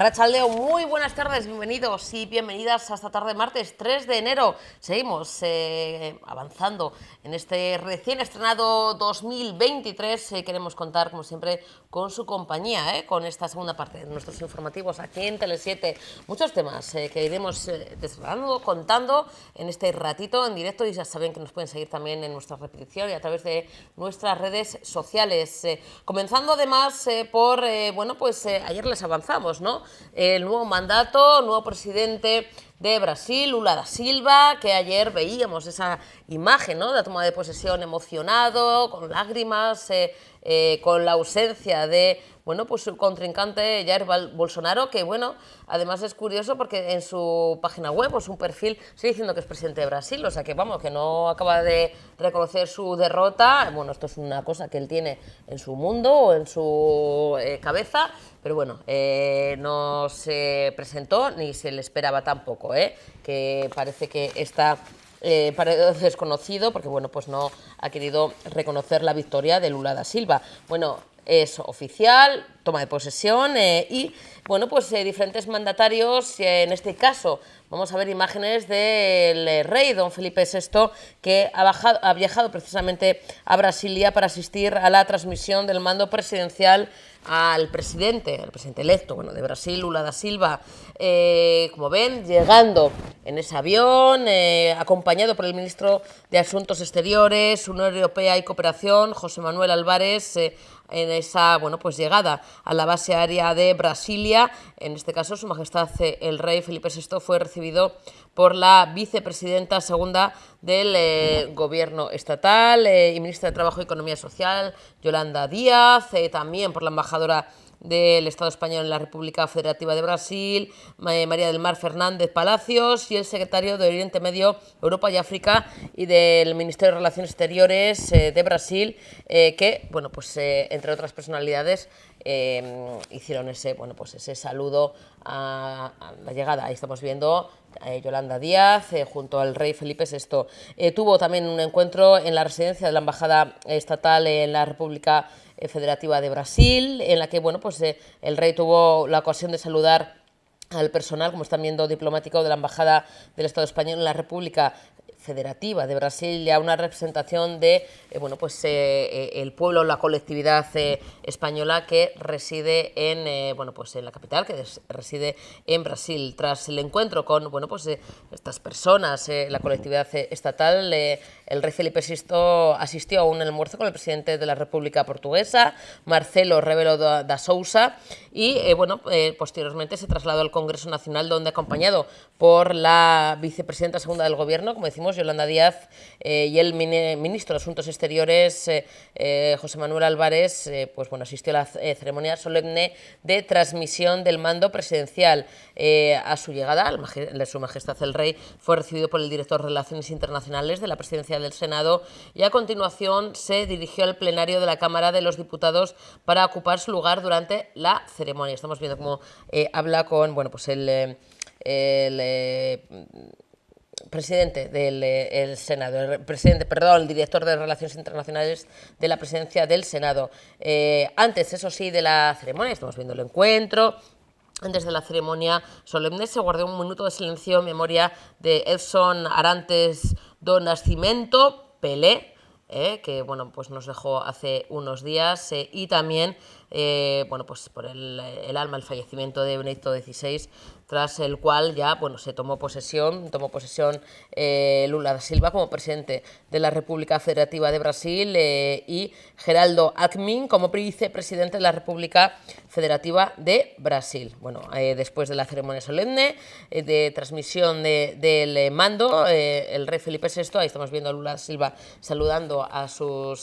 Arratsaldeon, muy buenas tardes, bienvenidos y bienvenidas a esta tarde martes 3 de enero. Seguimos avanzando en este recién estrenado 2023. Queremos contar, como siempre, con su compañía, con esta segunda parte de nuestros informativos aquí en Tele7. Muchos temas que iremos desvelando, contando en este ratito en directo, y ya saben que nos pueden seguir también en nuestra repetición y a través de nuestras redes sociales. Comenzando además por, ayer les avanzamos, ¿no? El nuevo mandato, nuevo presidente de Brasil, Lula da Silva, que ayer veíamos esa imagen, ¿no?, de la toma de posesión emocionado, con lágrimas, con la ausencia de, su contrincante Jair Bolsonaro, que, además es curioso porque en su página web o su perfil sigue diciendo que es presidente de Brasil, o sea que, que no acaba de reconocer su derrota. Esto es una cosa que él tiene en su mundo o en su cabeza, pero no se presentó ni se le esperaba tampoco, que parece que está desconocido porque no ha querido reconocer la victoria de Lula da Silva. Es oficial, toma de posesión y diferentes mandatarios, en este caso vamos a ver imágenes del rey don Felipe VI, que ha viajado precisamente a Brasilia para asistir a la transmisión del mando presidencial al presidente electo de Brasil, Lula da Silva. Como ven, llegando en ese avión, acompañado por el ministro de Asuntos Exteriores, Unión Europea y Cooperación, José Manuel Álvarez, en esa llegada a la base aérea de Brasilia. En este caso, Su Majestad el Rey Felipe VI fue recibido por la vicepresidenta segunda del Gobierno estatal y ministra de Trabajo y Economía Social, Yolanda Díaz, también por la embajadora del Estado español en la República Federativa de Brasil, María del Mar Fernández Palacios, y el secretario de Oriente Medio, Europa y África y del Ministerio de Relaciones Exteriores de Brasil, que, entre otras personalidades, hicieron ese saludo a la llegada. Ahí estamos viendo Yolanda Díaz junto al rey Felipe VI. Tuvo también un encuentro en la residencia de la Embajada Estatal en la República Federativa de Brasil, en la que el rey tuvo la ocasión de saludar al personal, como están viendo, diplomático de la Embajada del Estado español en la República Federativa de Brasil, y a una representación de el pueblo, la colectividad española que reside en en la capital, que reside en Brasil. Tras el encuentro con estas personas, la colectividad estatal, el rey Felipe VI asistió a un almuerzo con el presidente de la República Portuguesa, Marcelo Rebelo da Sousa, y posteriormente se trasladó al Congreso Nacional, donde, acompañado por la vicepresidenta segunda del Gobierno, como decimos, Yolanda Díaz, y el ministro de Asuntos Exteriores, José Manuel Álvarez, asistió a la ceremonia solemne de transmisión del mando presidencial. A su llegada, Su Majestad el Rey fue recibido por el director de Relaciones Internacionales de la Presidencia del Senado, y a continuación se dirigió al plenario de la Cámara de los Diputados para ocupar su lugar durante la ceremonia. Estamos viendo cómo habla con presidente del Senado, el director de Relaciones Internacionales de la Presidencia del Senado. Antes, eso sí, de la ceremonia, estamos viendo el encuentro. Antes de la ceremonia solemne se guardó un minuto de silencio en memoria de Edson Arantes do Nascimento, Pelé, que nos dejó hace unos días, y también por el alma, el fallecimiento de Benedicto XVI, tras el cual ya se tomó posesión Lula da Silva como presidente de la República Federativa de Brasil, y Geraldo Alckmin como vicepresidente de la República Federativa de Brasil. Después de la ceremonia solemne de transmisión del mando, el rey Felipe VI, ahí estamos viendo a Lula da Silva saludando a sus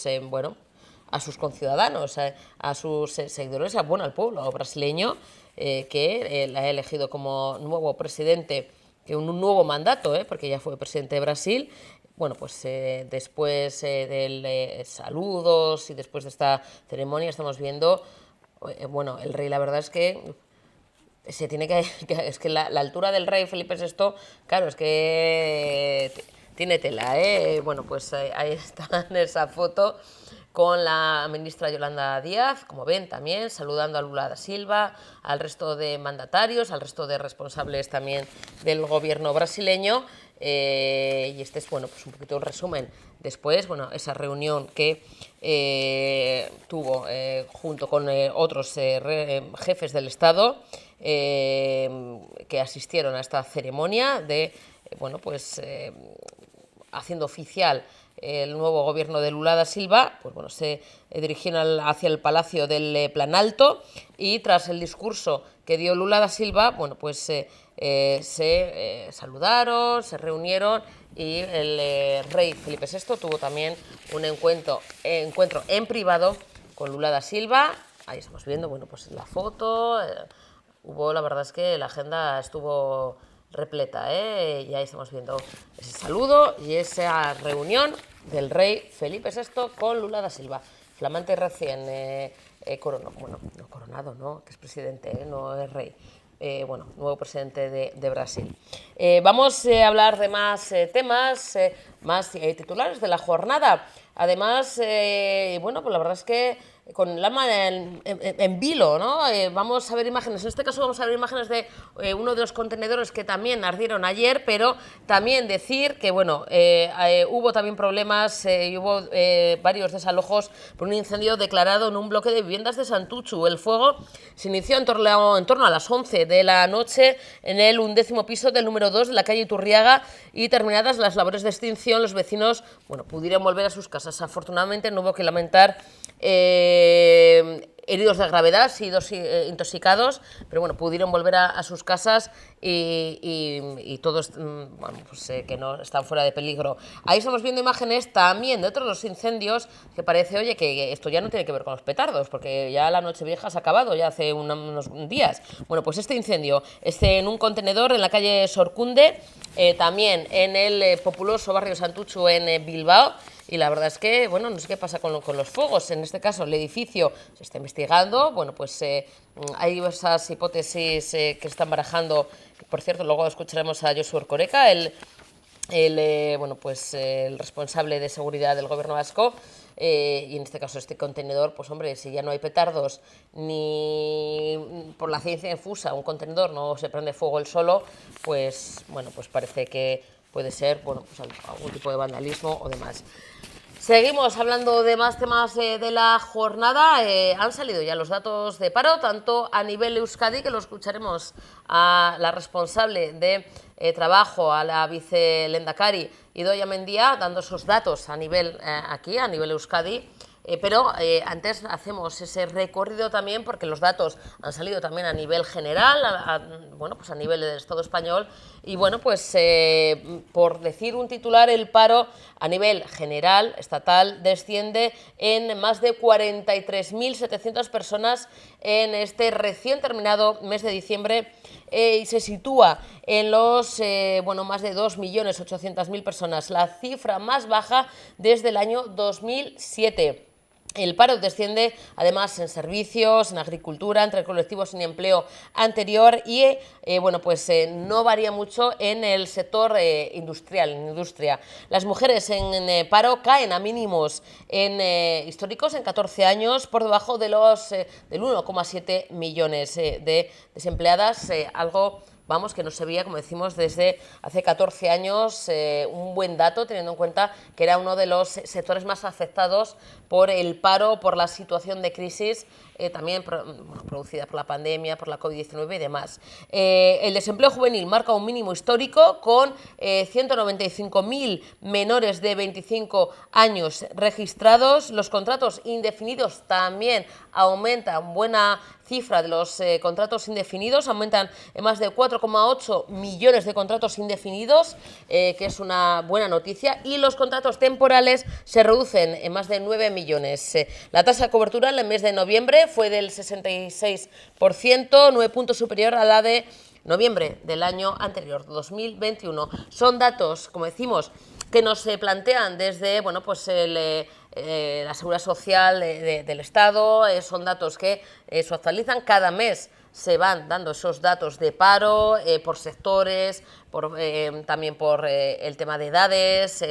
conciudadanos, a sus seguidores, al pueblo brasileño, que la ha elegido como nuevo presidente, que un nuevo mandato, porque ya fue presidente de Brasil. Después de saludos y después de esta ceremonia estamos viendo, el rey, la verdad es que se tiene es que la altura del rey Felipe VI, claro, es que tiene tela, ahí está en esa foto, con la ministra Yolanda Díaz, como ven también, saludando a Lula da Silva, al resto de mandatarios, al resto de responsables también del gobierno brasileño. Y este es, bueno, pues un poquito un resumen. Después, bueno, esa reunión que tuvo junto con otros jefes del Estado que asistieron a esta ceremonia de, bueno, pues haciendo oficial el nuevo gobierno de Lula da Silva, pues bueno, se dirigieron hacia el Palacio del Planalto y tras el discurso que dio Lula da Silva, bueno, pues se saludaron, se reunieron y el rey Felipe VI tuvo también un encuentro en privado con Lula da Silva. Ahí estamos viendo, bueno, pues la foto. Hubo, la verdad es que la agenda estuvo repleta, y ahí estamos viendo ese saludo y esa reunión del rey Felipe VI con Lula da Silva, flamante recién coronado, bueno, no coronado, no, que es presidente, no es rey. Bueno, nuevo presidente de Brasil. Vamos a hablar de más temas, más titulares de la jornada. Además, bueno, pues la verdad es que con la mano en vilo, ¿no? Vamos a ver imágenes, en este caso vamos a ver imágenes de uno de los contenedores que también ardieron ayer, pero también decir que, bueno, hubo también problemas y hubo varios desalojos por un incendio declarado en un bloque de viviendas de Santuchu. El fuego se inició en torno a las 11 de la noche en el 11º piso del número 2 de la calle Iturriaga y terminadas las labores de extinción, los vecinos, bueno, pudieron volver a sus casas. Afortunadamente no hubo que lamentar heridos de gravedad, sido intoxicados, pero bueno, pudieron volver a sus casas y todos, bueno, pues, que no están fuera de peligro. Ahí estamos viendo imágenes también de otros incendios que parece, oye, que esto ya no tiene que ver con los petardos, porque ya la Nochevieja se ha acabado, ya hace unos días. Bueno, pues este incendio en un contenedor en la calle Sorcunde, también en el populoso barrio Santuchu en Bilbao. Y la verdad es que, bueno, no sé qué pasa con los fuegos. En este caso, el edificio se está investigando. Bueno, pues hay diversas hipótesis que están barajando. Por cierto, luego escucharemos a Josu Erkoreka, bueno, pues, el responsable de seguridad del gobierno vasco. Y en este caso, este contenedor, pues hombre, si ya no hay petardos ni por la ciencia infusa, un contenedor no se prende fuego él solo, pues bueno, pues parece que puede ser, bueno, pues algún tipo de vandalismo o demás. Seguimos hablando de más temas de la jornada. Han salido ya los datos de paro, tanto a nivel Euskadi, que lo escucharemos a la responsable de trabajo, a la vicelehendakari Idoia Mendia, dando esos datos a nivel aquí, a nivel Euskadi. Pero antes hacemos ese recorrido también porque los datos han salido también a nivel general, bueno, pues a nivel del Estado español. Y bueno, pues por decir un titular, el paro a nivel general, estatal, desciende en más de 43.700 personas en este recién terminado mes de diciembre y se sitúa en los bueno, más de 2.800.000 personas, la cifra más baja desde el año 2007. El paro desciende además en servicios, en agricultura, entre colectivos sin empleo anterior y bueno, pues no varía mucho en el sector industrial, en industria. Las mujeres en paro caen a mínimos históricos en 14 años, por debajo de del 1,7 millones de desempleadas, algo, vamos, que no se veía, como decimos, desde hace 14 años, un buen dato, teniendo en cuenta que era uno de los sectores más afectados por el paro, por la situación de crisis, también producida por la pandemia, por la COVID-19 y demás. El desempleo juvenil marca un mínimo histórico con 195.000 menores de 25 años registrados. Los contratos indefinidos también aumentan, buena cifra de los contratos indefinidos, aumentan en más de 4,8 millones de contratos indefinidos, que es una buena noticia, y los contratos temporales se reducen en más de 9 millones. La tasa de cobertura en el mes de noviembre fue del 66%, 9 puntos superior a la de noviembre del año anterior, 2021. Son datos, como decimos, que nos plantean desde, bueno, pues la Seguridad Social del Estado. Son datos que se actualizan cada mes. Se van dando esos datos de paro por sectores, también por el tema de edades,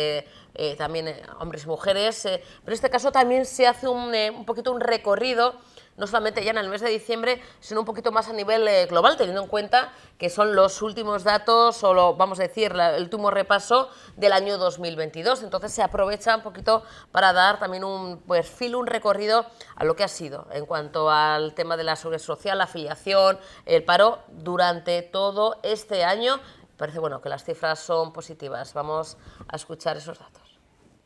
también hombres y mujeres, pero en este caso también se hace un poquito un recorrido, no solamente ya en el mes de diciembre, sino un poquito más a nivel global, teniendo en cuenta que son los últimos datos, o vamos a decir, el último repaso del año 2022. Entonces se aprovecha un poquito para dar también un perfil, un recorrido a lo que ha sido en cuanto al tema de la seguridad social, la afiliación, el paro durante todo este año. Parece bueno que las cifras son positivas. Vamos a escuchar esos datos.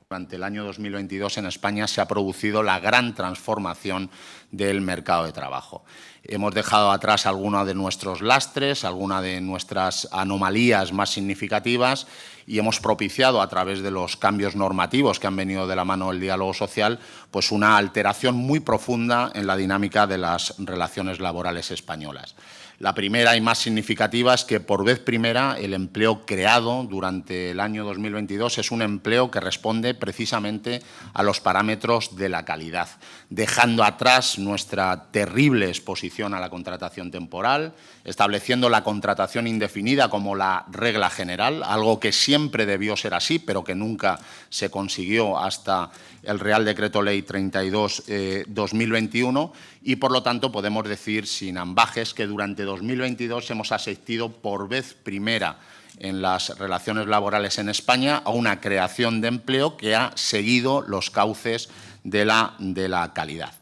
Durante el año 2022 en España se ha producido la gran transformación del mercado de trabajo. Hemos dejado atrás algunos de nuestros lastres, algunas de nuestras anomalías más significativas y hemos propiciado a través de los cambios normativos que han venido de la mano del diálogo social, pues una alteración muy profunda en la dinámica de las relaciones laborales españolas. La primera y más significativa es que por vez primera el empleo creado durante el año 2022 es un empleo que responde precisamente a los parámetros de la calidad, dejando atrás nuestra terrible exposición a la contratación temporal, estableciendo la contratación indefinida como la regla general, algo que siempre debió ser así, pero que nunca se consiguió hasta el Real Decreto Ley 32/2021 y, por lo tanto, podemos decir sin ambages que durante 2022 hemos asistido por vez primera en las relaciones laborales en España a una creación de empleo que ha seguido los cauces de la calidad.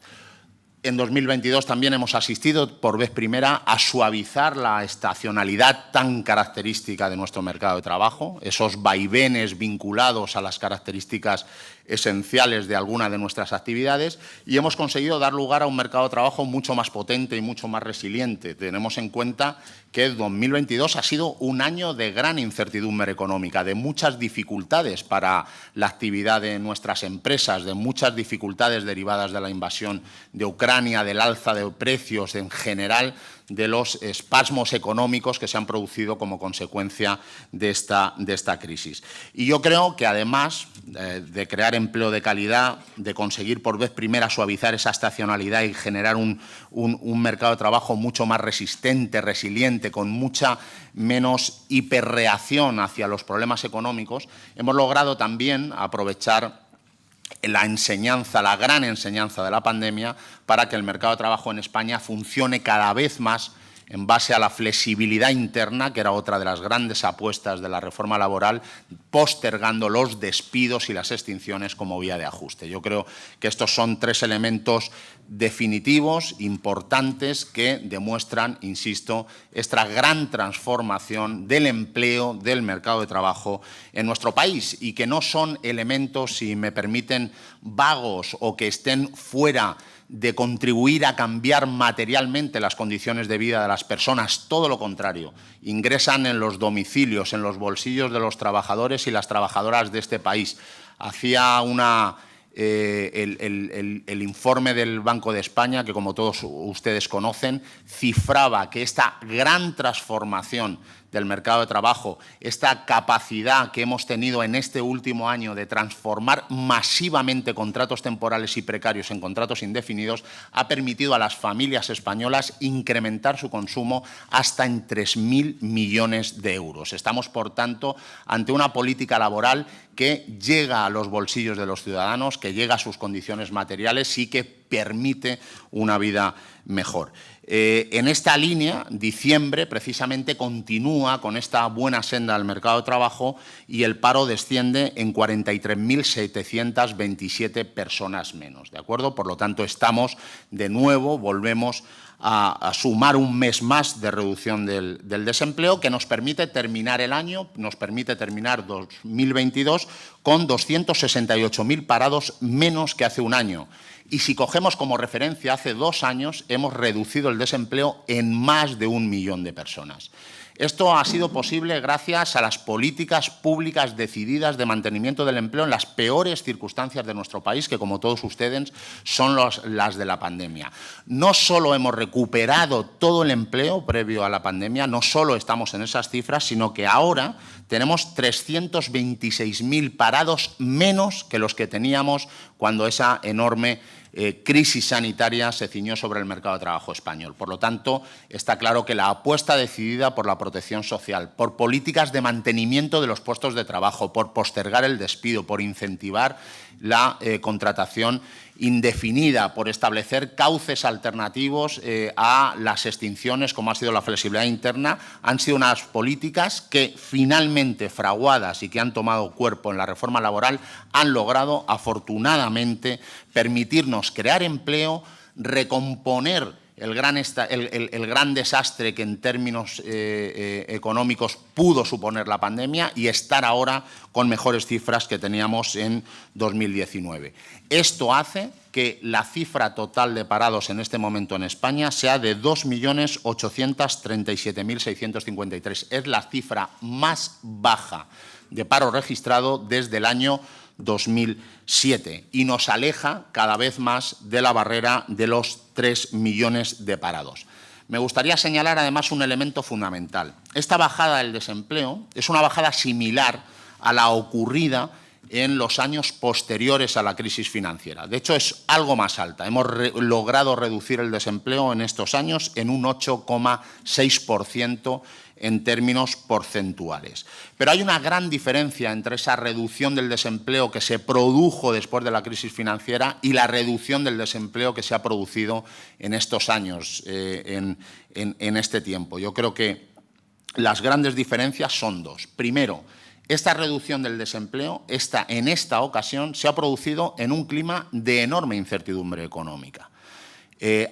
En 2022 también hemos asistido por vez primera a suavizar la estacionalidad tan característica de nuestro mercado de trabajo, esos vaivenes vinculados a las características esenciales de alguna de nuestras actividades, y hemos conseguido dar lugar a un mercado de trabajo mucho más potente y mucho más resiliente. Tenemos en cuenta que 2022 ha sido un año de gran incertidumbre económica, de muchas dificultades para la actividad de nuestras empresas, de muchas dificultades derivadas de la invasión de Ucrania, del alza de precios en general, de los espasmos económicos que se han producido como consecuencia de esta crisis. Y yo creo que, además de crear empleo de calidad, de conseguir por vez primera suavizar esa estacionalidad y generar un mercado de trabajo mucho más resistente, resiliente, con mucha menos hiperreacción hacia los problemas económicos, hemos logrado también aprovechar la enseñanza, la gran enseñanza de la pandemia para que el mercado de trabajo en España funcione cada vez más en base a la flexibilidad interna, que era otra de las grandes apuestas de la reforma laboral, postergando los despidos y las extinciones como vía de ajuste. Yo creo que estos son tres elementos definitivos, importantes, que demuestran, insisto, esta gran transformación del empleo, del mercado de trabajo en nuestro país, y que no son elementos, si me permiten, vagos o que estén fuera de contribuir a cambiar materialmente las condiciones de vida de las personas. Todo lo contrario, ingresan en los domicilios, en los bolsillos de los trabajadores y las trabajadoras de este país. Hacía el informe del Banco de España, que como todos ustedes conocen, cifraba que esta gran transformación del mercado de trabajo, esta capacidad que hemos tenido en este último año de transformar masivamente contratos temporales y precarios en contratos indefinidos, ha permitido a las familias españolas incrementar su consumo hasta en 3.000 millones de euros. Estamos, por tanto, ante una política laboral que llega a los bolsillos de los ciudadanos, que llega a sus condiciones materiales y que permite una vida mejor. En esta línea, diciembre precisamente continúa con esta buena senda del mercado de trabajo y el paro desciende en 43.727 personas menos, ¿de acuerdo? Por lo tanto, estamos de nuevo, volvemos a sumar un mes más de reducción del desempleo, que nos permite terminar el año, nos permite terminar 2022 con 268.000 parados menos que hace un año. Y si cogemos como referencia, hace 2 años hemos reducido el desempleo en más de 1 millón de personas. Esto ha sido posible gracias a las políticas públicas decididas de mantenimiento del empleo en las peores circunstancias de nuestro país, que, como todos ustedes, son las de la pandemia. No solo hemos recuperado todo el empleo previo a la pandemia, no solo estamos en esas cifras, sino que ahora tenemos 326.000 parados menos que los que teníamos cuando esa enorme crisis sanitaria se ciñó sobre el mercado de trabajo español. Por lo tanto, está claro que la apuesta decidida por la protección social, por políticas de mantenimiento de los puestos de trabajo, por postergar el despido, por incentivar la contratación indefinida, por establecer cauces alternativos a las extinciones, como ha sido la flexibilidad interna, han sido unas políticas que finalmente fraguadas y que han tomado cuerpo en la reforma laboral han logrado, afortunadamente, permitirnos crear empleo, recomponer el gran desastre que en términos económicos pudo suponer la pandemia y estar ahora con mejores cifras que teníamos en 2019. Esto hace que la cifra total de parados en este momento en España sea de 2.837.653. Es la cifra más baja de paro registrado desde el año 2007 y nos aleja cada vez más de la barrera de los 3 millones de parados. Me gustaría señalar además un elemento fundamental. Esta bajada del desempleo es una bajada similar a la ocurrida en los años posteriores a la crisis financiera. De hecho, es algo más alta. Hemos logrado reducir el desempleo en estos años en un 8,6% en términos porcentuales. Pero hay una gran diferencia entre esa reducción del desempleo que se produjo después de la crisis financiera y la reducción del desempleo que se ha producido en estos años, en este tiempo. Yo creo que las grandes diferencias son dos. Primero, esta reducción del desempleo, en esta ocasión, se ha producido en un clima de enorme incertidumbre económica.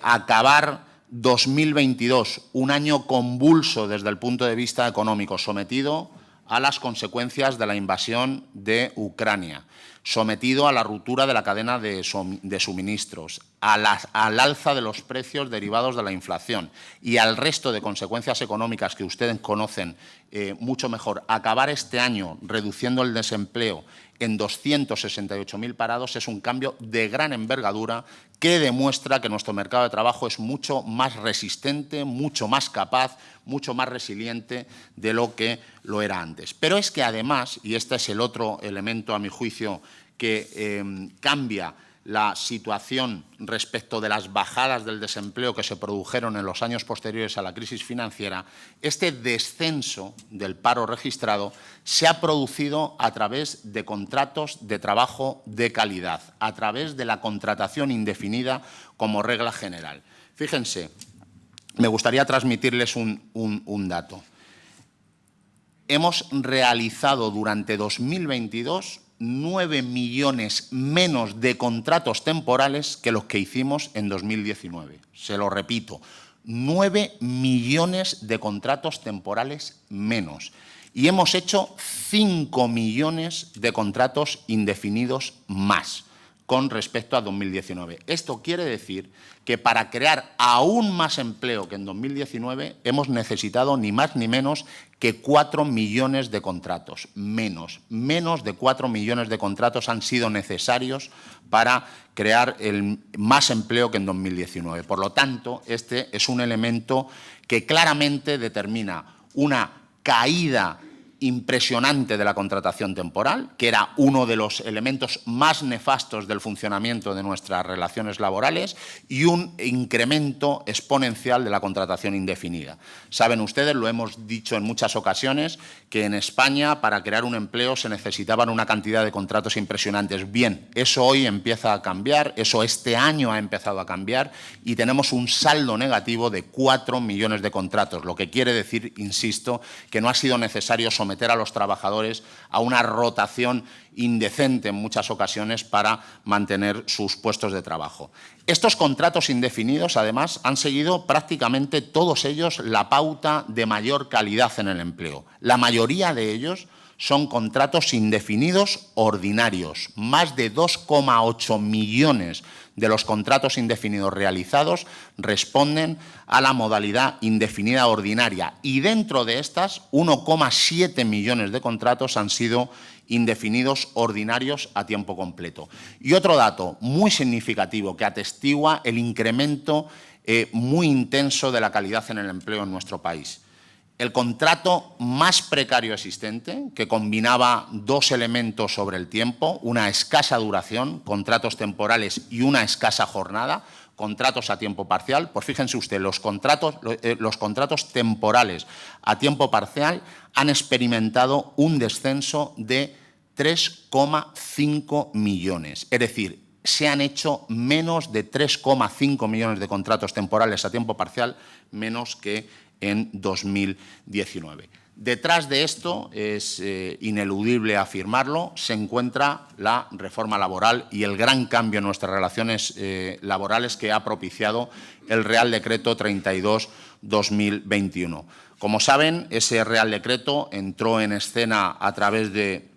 Acabar 2022, un año convulso desde el punto de vista económico, sometido a las consecuencias de la invasión de Ucrania, sometido a la ruptura de la cadena de suministros, al alza de los precios derivados de la inflación y al resto de consecuencias económicas que ustedes conocen mucho mejor. Acabar este año reduciendo el desempleo en 268.000 parados es un cambio de gran envergadura que demuestra que nuestro mercado de trabajo es mucho más resistente, mucho más capaz, mucho más resiliente de lo que lo era antes. Pero es que además, y este es el otro elemento a mi juicio que cambia la situación respecto de las bajadas del desempleo que se produjeron en los años posteriores a la crisis financiera, este descenso del paro registrado se ha producido a través de contratos de trabajo de calidad, a través de la contratación indefinida como regla general. Fíjense, me gustaría transmitirles un dato. Hemos realizado durante 2022 9 millones menos de contratos temporales que los que hicimos en 2019. Se lo repito, 9 millones de contratos temporales menos. Y hemos hecho 5 millones de contratos indefinidos más con respecto a 2019. Esto quiere decir que para crear aún más empleo que en 2019 hemos necesitado ni más ni menos que 4 millones de contratos. Menos de 4 millones de contratos han sido necesarios para crear más empleo que en 2019. Por lo tanto, este es un elemento que claramente determina una caída impresionante de la contratación temporal, que era uno de los elementos más nefastos del funcionamiento de nuestras relaciones laborales, y un incremento exponencial de la contratación indefinida. Saben ustedes, lo hemos dicho en muchas ocasiones, que en España para crear un empleo se necesitaban una cantidad de contratos impresionantes. Bien, eso hoy empieza a cambiar, eso este año ha empezado a cambiar y tenemos un saldo negativo de 4 millones de contratos, lo que quiere decir, insisto, que no ha sido necesario someter a los trabajadores a una rotación indecente en muchas ocasiones para mantener sus puestos de trabajo. Estos contratos indefinidos, además, han seguido prácticamente todos ellos la pauta de mayor calidad en el empleo. La mayoría de ellos son contratos indefinidos ordinarios. Más de 2,8 millones de los contratos indefinidos realizados responden a la modalidad indefinida ordinaria y dentro de estas 1,7 millones de contratos han sido indefinidos ordinarios a tiempo completo. Y otro dato muy significativo que atestigua el incremento muy intenso de la calidad en el empleo en nuestro país. el contrato más precario existente, que combinaba dos elementos sobre el tiempo, una escasa duración, contratos temporales y una escasa jornada, contratos a tiempo parcial. Pues fíjense usted, los contratos temporales a tiempo parcial han experimentado un descenso de 3,5 millones. Es decir, se han hecho menos de 3,5 millones de contratos temporales a tiempo parcial, menos que en 2019. Detrás de esto, es ineludible afirmarlo, se encuentra la reforma laboral y el gran cambio en nuestras relaciones laborales que ha propiciado el Real Decreto 32/2021. Como saben, ese Real Decreto entró en escena a través de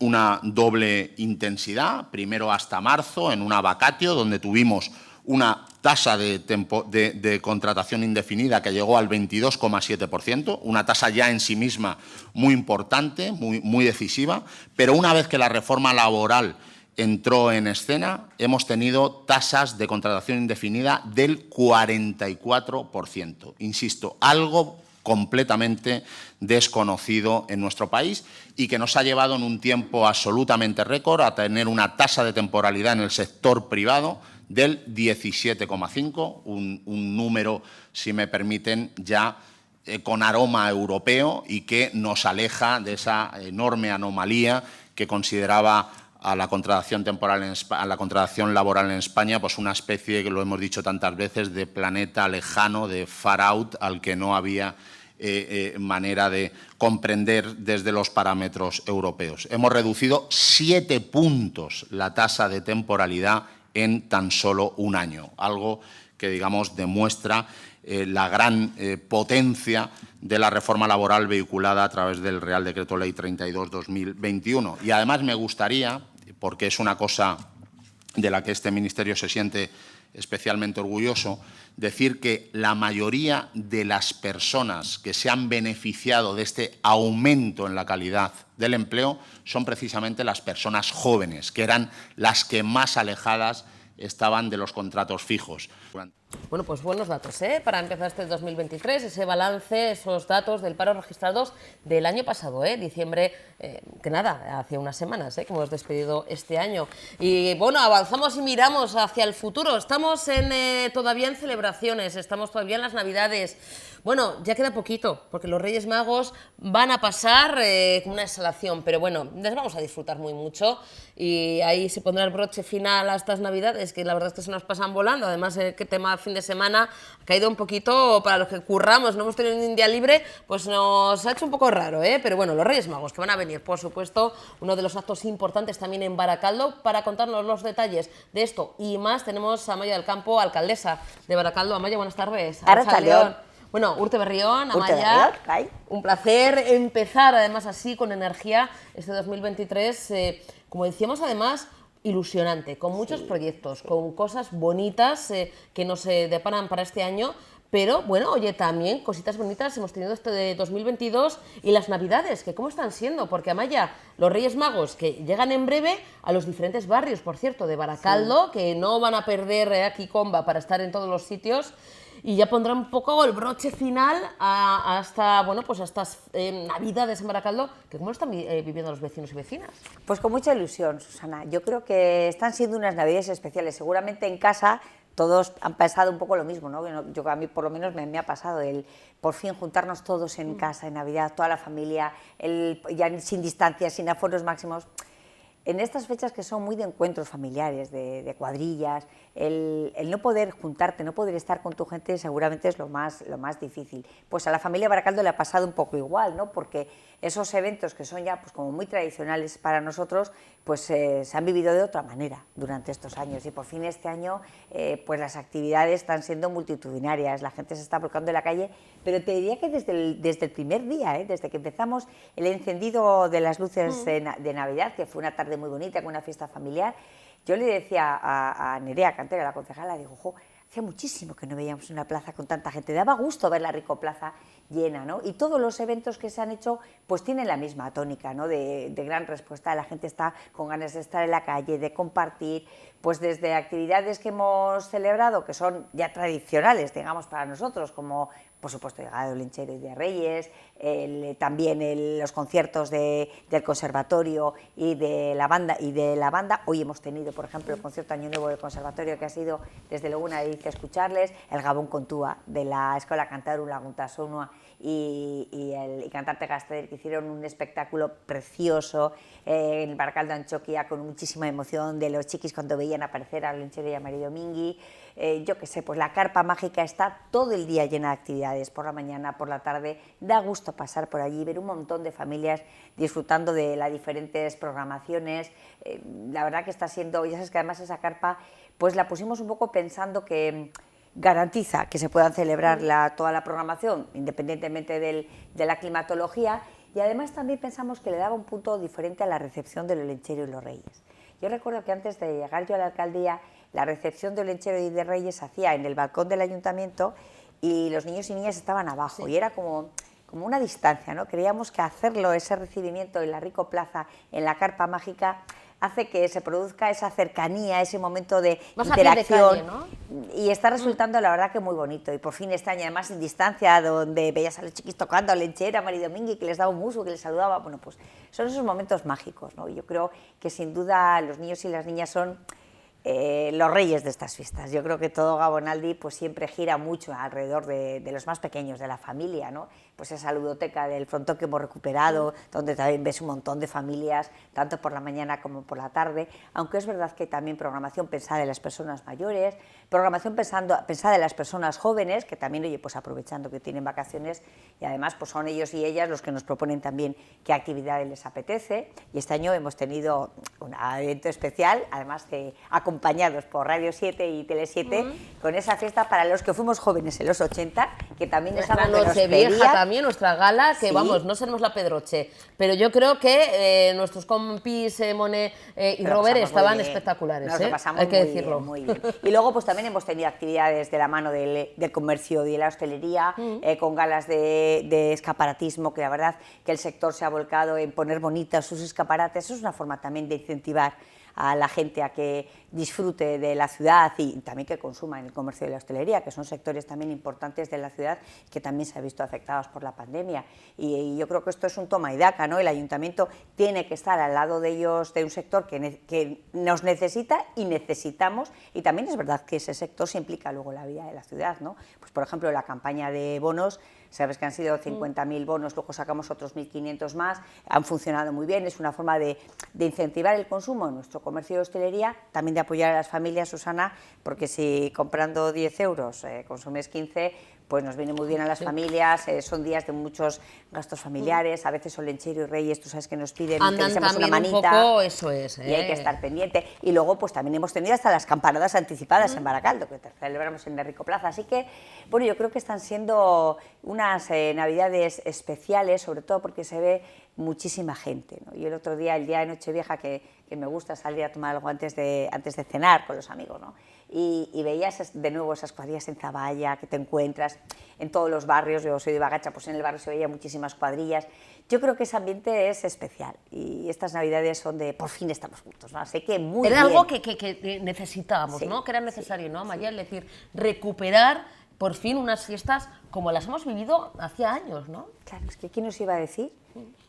una doble intensidad, primero hasta marzo, en una vacatio, donde tuvimos una tasa de contratación indefinida que llegó al 22,7%, una tasa ya en sí misma muy importante, muy decisiva, pero una vez que la reforma laboral entró en escena, hemos tenido tasas de contratación indefinida del 44%. Insisto, algo completamente desconocido en nuestro país y que nos ha llevado en un tiempo absolutamente récord a tener una tasa de temporalidad en el sector privado del 17,5, un número, si me permiten, ya con aroma europeo y que nos aleja de esa enorme anomalía que consideraba a la contratación temporal a la contratación laboral en España, pues una especie, que lo hemos dicho tantas veces, de planeta lejano, de far out, al que no había manera de comprender desde los parámetros europeos. Hemos reducido 7 puntos la tasa de temporalidad en tan solo un año, algo que, digamos, demuestra la gran potencia de la reforma laboral vehiculada a través del Real Decreto Ley 32/2021. Y además me gustaría, porque es una cosa de la que este Ministerio se siente especialmente orgulloso, decir que la mayoría de las personas que se han beneficiado de este aumento en la calidad del empleo son precisamente las personas jóvenes, que eran las que más alejadas estaban de los contratos fijos. Bueno, pues buenos datos, para empezar este 2023, ese balance, esos datos del paro registrados del año pasado, diciembre, que nada, hace unas semanas, que hemos despedido este año. Y bueno, avanzamos y miramos hacia el futuro. Estamos todavía en celebraciones, estamos todavía en las Navidades. Bueno, ya queda poquito, porque los Reyes Magos van a pasar con una exhalación, pero bueno, les vamos a disfrutar muy mucho y ahí se pondrá el broche final a estas Navidades, que la verdad es que se nos pasan volando. Además, que tema fin de semana ha caído un poquito, para los que curramos, no hemos tenido ni un día libre, pues nos ha hecho un poco raro, pero bueno, los Reyes Magos que van a venir, por supuesto, uno de los actos importantes también en Baracaldo. Para contarnos los detalles de esto y más, tenemos a Amaya del Campo, alcaldesa de Baracaldo. Amaya, buenas tardes. Arratsaldeon. Bueno, Urte Berrión, Amaya, un placer empezar además así con energía este 2023, como decíamos, además ilusionante, con muchos proyectos, con cosas bonitas que nos deparan para este año. Pero bueno, oye, también cositas bonitas hemos tenido este de 2022 y las Navidades, que cómo están siendo, porque Amaya, los Reyes Magos que llegan en breve a los diferentes barrios, por cierto, de Baracaldo, sí, que no van a perder aquí comba para estar en todos los sitios. Y ya pondrá un poco el broche final hasta, bueno, pues a estas Navidades en Baracaldo, que ¿cómo lo están viviendo los vecinos y vecinas? Pues con mucha ilusión, Susana. Yo creo que están siendo unas Navidades especiales. Seguramente en casa todos han pasado un poco lo mismo, ¿no? Yo, a mí por lo menos me ha pasado el por fin juntarnos todos en casa en Navidad, toda la familia, ya sin distancias, sin aforos máximos. En estas fechas que son muy de encuentros familiares, de cuadrillas, el no poder juntarte, no poder estar con tu gente seguramente es lo más difícil. Pues a la familia Baracaldo le ha pasado un poco igual, ¿no? Porque esos eventos que son ya pues como muy tradicionales para nosotros, pues se han vivido de otra manera durante estos años. Y por fin este año pues las actividades están siendo multitudinarias, la gente se está volcando en la calle, pero te diría que desde el primer día, desde que empezamos el encendido de las luces de Navidad, que fue una tarde muy bonita, con una fiesta familiar, yo le decía a Nerea Cantera, la concejala, digo, jo, hacía muchísimo que no veíamos una plaza con tanta gente, daba gusto ver la Rico Plaza llena, ¿no? Y todos los eventos que se han hecho pues tienen la misma tónica, ¿no? De gran respuesta, la gente está con ganas de estar en la calle, de compartir, pues desde actividades que hemos celebrado, que son ya tradicionales, digamos, para nosotros, como por supuesto, llegada de Olenchero y de Reyes, también los conciertos del Conservatorio y de la banda. Hoy hemos tenido, por ejemplo, el concierto Año Nuevo del Conservatorio, que ha sido desde luego una delicia escucharles, el Gabón Kontúa de la Escuela Cantarum Laguntasuna y Cantarte Gazteder, que hicieron un espectáculo precioso en el Baracaldo de Antxoquia, con muchísima emoción de los chiquis cuando veían aparecer a Olenchero y a Mari Domingui. Yo qué sé, pues la carpa mágica está todo el día llena de actividades, por la mañana, por la tarde, da gusto pasar por allí, ver un montón de familias disfrutando de las diferentes programaciones. La verdad que está siendo, ya sabes que además esa carpa pues la pusimos un poco pensando que garantiza que se puedan celebrar toda la programación independientemente de la climatología, y además también pensamos que le daba un punto diferente a la recepción del Olenchero y los Reyes. Yo recuerdo que antes de llegar yo a la alcaldía, la recepción de Olenchero y de Reyes se hacía en el balcón del ayuntamiento y los niños y niñas estaban abajo, y era como una distancia, ¿no? Creíamos que hacerlo, ese recibimiento en la Rico Plaza, en la carpa mágica, hace que se produzca esa cercanía, ese momento de interacción, de calle, ¿no? Y está resultando la verdad que muy bonito, y por fin este año además en distancia, donde veías a los chiquis tocando a Olenchero, a Mari Domingui, que les daba un musgo, que les saludaba. Bueno, pues son esos momentos mágicos, ¿no? Y yo creo que sin duda los niños y las niñas son los reyes de estas fiestas. Yo creo que todo Gabonaldi pues siempre gira mucho alrededor de los más pequeños, de la familia, ¿no? Pues esa ludoteca del frontón que hemos recuperado, donde también ves un montón de familias, tanto por la mañana como por la tarde, aunque es verdad que hay también programación pensada en las personas mayores, programación pensada en las personas jóvenes, que también, oye, pues aprovechando que tienen vacaciones, y además pues son ellos y ellas los que nos proponen también qué actividades les apetece, y este año hemos tenido un evento especial, además de acompañados por Radio 7 y Tele 7, con esa fiesta para los que fuimos jóvenes en los 80, que también es algo que nos pedía. También nuestra gala, que sí, vamos, no seremos la Pedroche, pero yo creo que nuestros compis Mone y pero Robert estaban bien, espectaculares, nos lo pasamos hay que muy decirlo. Bien, muy bien. Y luego pues también hemos tenido actividades de la mano del comercio y de la hostelería, con galas de escaparatismo, que la verdad que el sector se ha volcado en poner bonitas sus escaparates. Eso es una forma también de incentivar a la gente a que disfrute de la ciudad y también que consuma en el comercio y la hostelería, que son sectores también importantes de la ciudad que también se han visto afectados por la pandemia. Y yo creo que esto es un toma y daca, ¿no? El ayuntamiento tiene que estar al lado de ellos, de un sector que nos necesita y necesitamos, y también es verdad que ese sector se implica luego en la vida de la ciudad, ¿no? Pues por ejemplo la campaña de bonos, sabes que han sido 50.000 bonos, luego sacamos otros 1.500 más, han funcionado muy bien, es una forma de incentivar el consumo en nuestro comercio y hostelería, también de apoyar a las familias, Susana, porque si comprando 10 euros consumes 15, pues nos viene muy bien a las familias, son días de muchos gastos familiares, a veces Olenchero y Reyes, tú sabes que nos piden que les demos una manita, un poco, eso es, y hay que estar pendiente. Y luego pues también hemos tenido hasta las campanadas anticipadas en Baracaldo, que celebramos en la Rico Plaza, así que bueno, yo creo que están siendo unas navidades especiales, sobre todo porque se ve muchísima gente, ¿no? Yo el otro día, el día de Nochevieja, que me gusta salir a tomar algo antes de cenar con los amigos, ¿no? Y veías de nuevo esas cuadrillas en Zaballa, que te encuentras en todos los barrios. Yo soy de Bagacha, pues en el barrio se veía muchísimas cuadrillas. Yo creo que ese ambiente es especial, y estas navidades son de por fin estamos juntos, ¿no? Así que muy Era bien. algo que necesitábamos, Sí, ¿no? Que era necesario, ¿no, Amaya? Es decir, recuperar por fin unas fiestas como las hemos vivido hacía años, ¿no? Claro, es que ¿quién nos iba a decir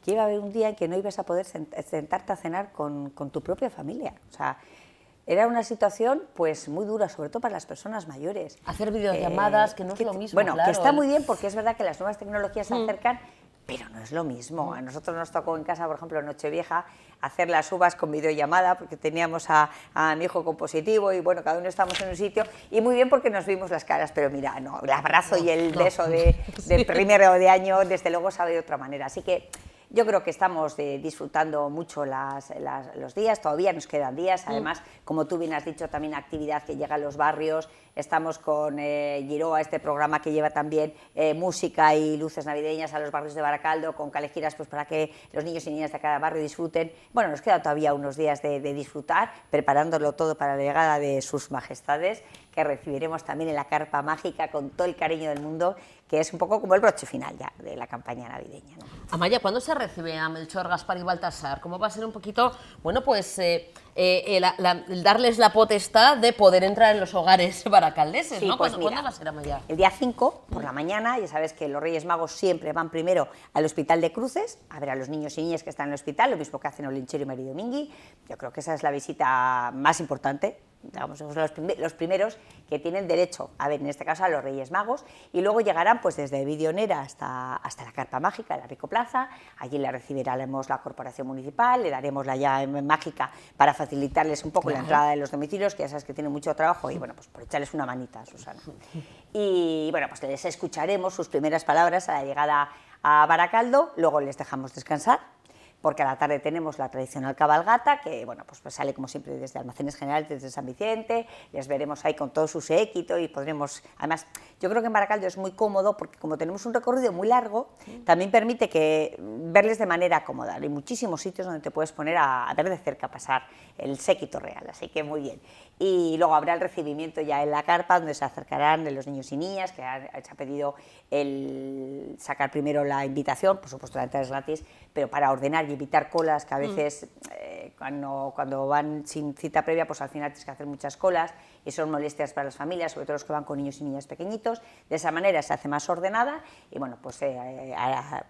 que iba a haber un día en que no ibas a poder sentarte a cenar con tu propia familia? O sea, era una situación pues muy dura, sobre todo para las personas mayores. Hacer videollamadas, que no es lo mismo, bueno, claro. que está muy bien, porque es verdad que las nuevas tecnologías se acercan, pero no es lo mismo. A nosotros nos tocó en casa, por ejemplo, en Nochevieja, hacer las uvas con videollamada, porque teníamos a mi hijo con positivo, y bueno, cada uno estábamos en un sitio, y muy bien porque nos vimos las caras, pero mira, no, el abrazo y el beso del primero de año, desde luego sabe de otra manera. Así que yo creo que estamos disfrutando mucho los días, todavía nos quedan días, además, como tú bien has dicho, también actividad que llega a los barrios. Estamos con Giroa, este programa que lleva también música y luces navideñas a los barrios de Baracaldo, con calejiras pues, para que los niños y niñas de cada barrio disfruten. Bueno, nos quedan todavía unos días de disfrutar, preparándolo todo para la llegada de sus majestades, que recibiremos también en la carpa mágica con todo el cariño del mundo, que es un poco como el broche final ya de la campaña navideña, ¿no? Amaya, ¿cuándo se recibe a Melchor, Gaspar y Baltasar? ¿Cómo va a ser un poquito, bueno, pues el darles la potestad de poder entrar en los hogares baracaldeses, Sí, ¿no? pues ¿Cuándo mira, va a ser, Amaya? el día 5, por la mañana, ya sabes que los Reyes Magos siempre van primero al Hospital de Cruces, a ver a los niños y niñas que están en el hospital, lo mismo que hacen Olenchero y María Domingui. Yo creo que esa es la visita más importante. Digamos, son los primeros que tienen derecho a ver, en este caso, a los Reyes Magos, y luego llegarán pues desde Vidionera hasta la Carpa Mágica, la Rico Plaza. Allí la recibiremos la Corporación Municipal, le daremos la llave mágica para facilitarles un poco la entrada de los domicilios, que ya sabes que tienen mucho trabajo, y bueno, pues por echarles una manita, Susana. Y bueno, pues les escucharemos sus primeras palabras a la llegada a Baracaldo, luego les dejamos descansar, porque a la tarde tenemos la tradicional cabalgata, que bueno, pues sale como siempre desde Almacenes Generales, desde San Vicente, les veremos ahí con todo su séquito y podremos, además, yo creo que en Baracaldo es muy cómodo porque como tenemos un recorrido muy largo, también permite verles de manera cómoda. Hay muchísimos sitios donde te puedes poner a ver de cerca pasar el séquito real, así que muy bien. Y luego habrá el recibimiento ya en la carpa, donde se acercarán de los niños y niñas, que se ha pedido el sacar primero la invitación, por supuesto la entrada es gratis, pero para ordenar y evitar colas, que a veces cuando van sin cita previa, pues al final tienes que hacer muchas colas y son molestias para las familias, sobre todo los que van con niños y niñas pequeñitos. De esa manera se hace más ordenada y bueno, pues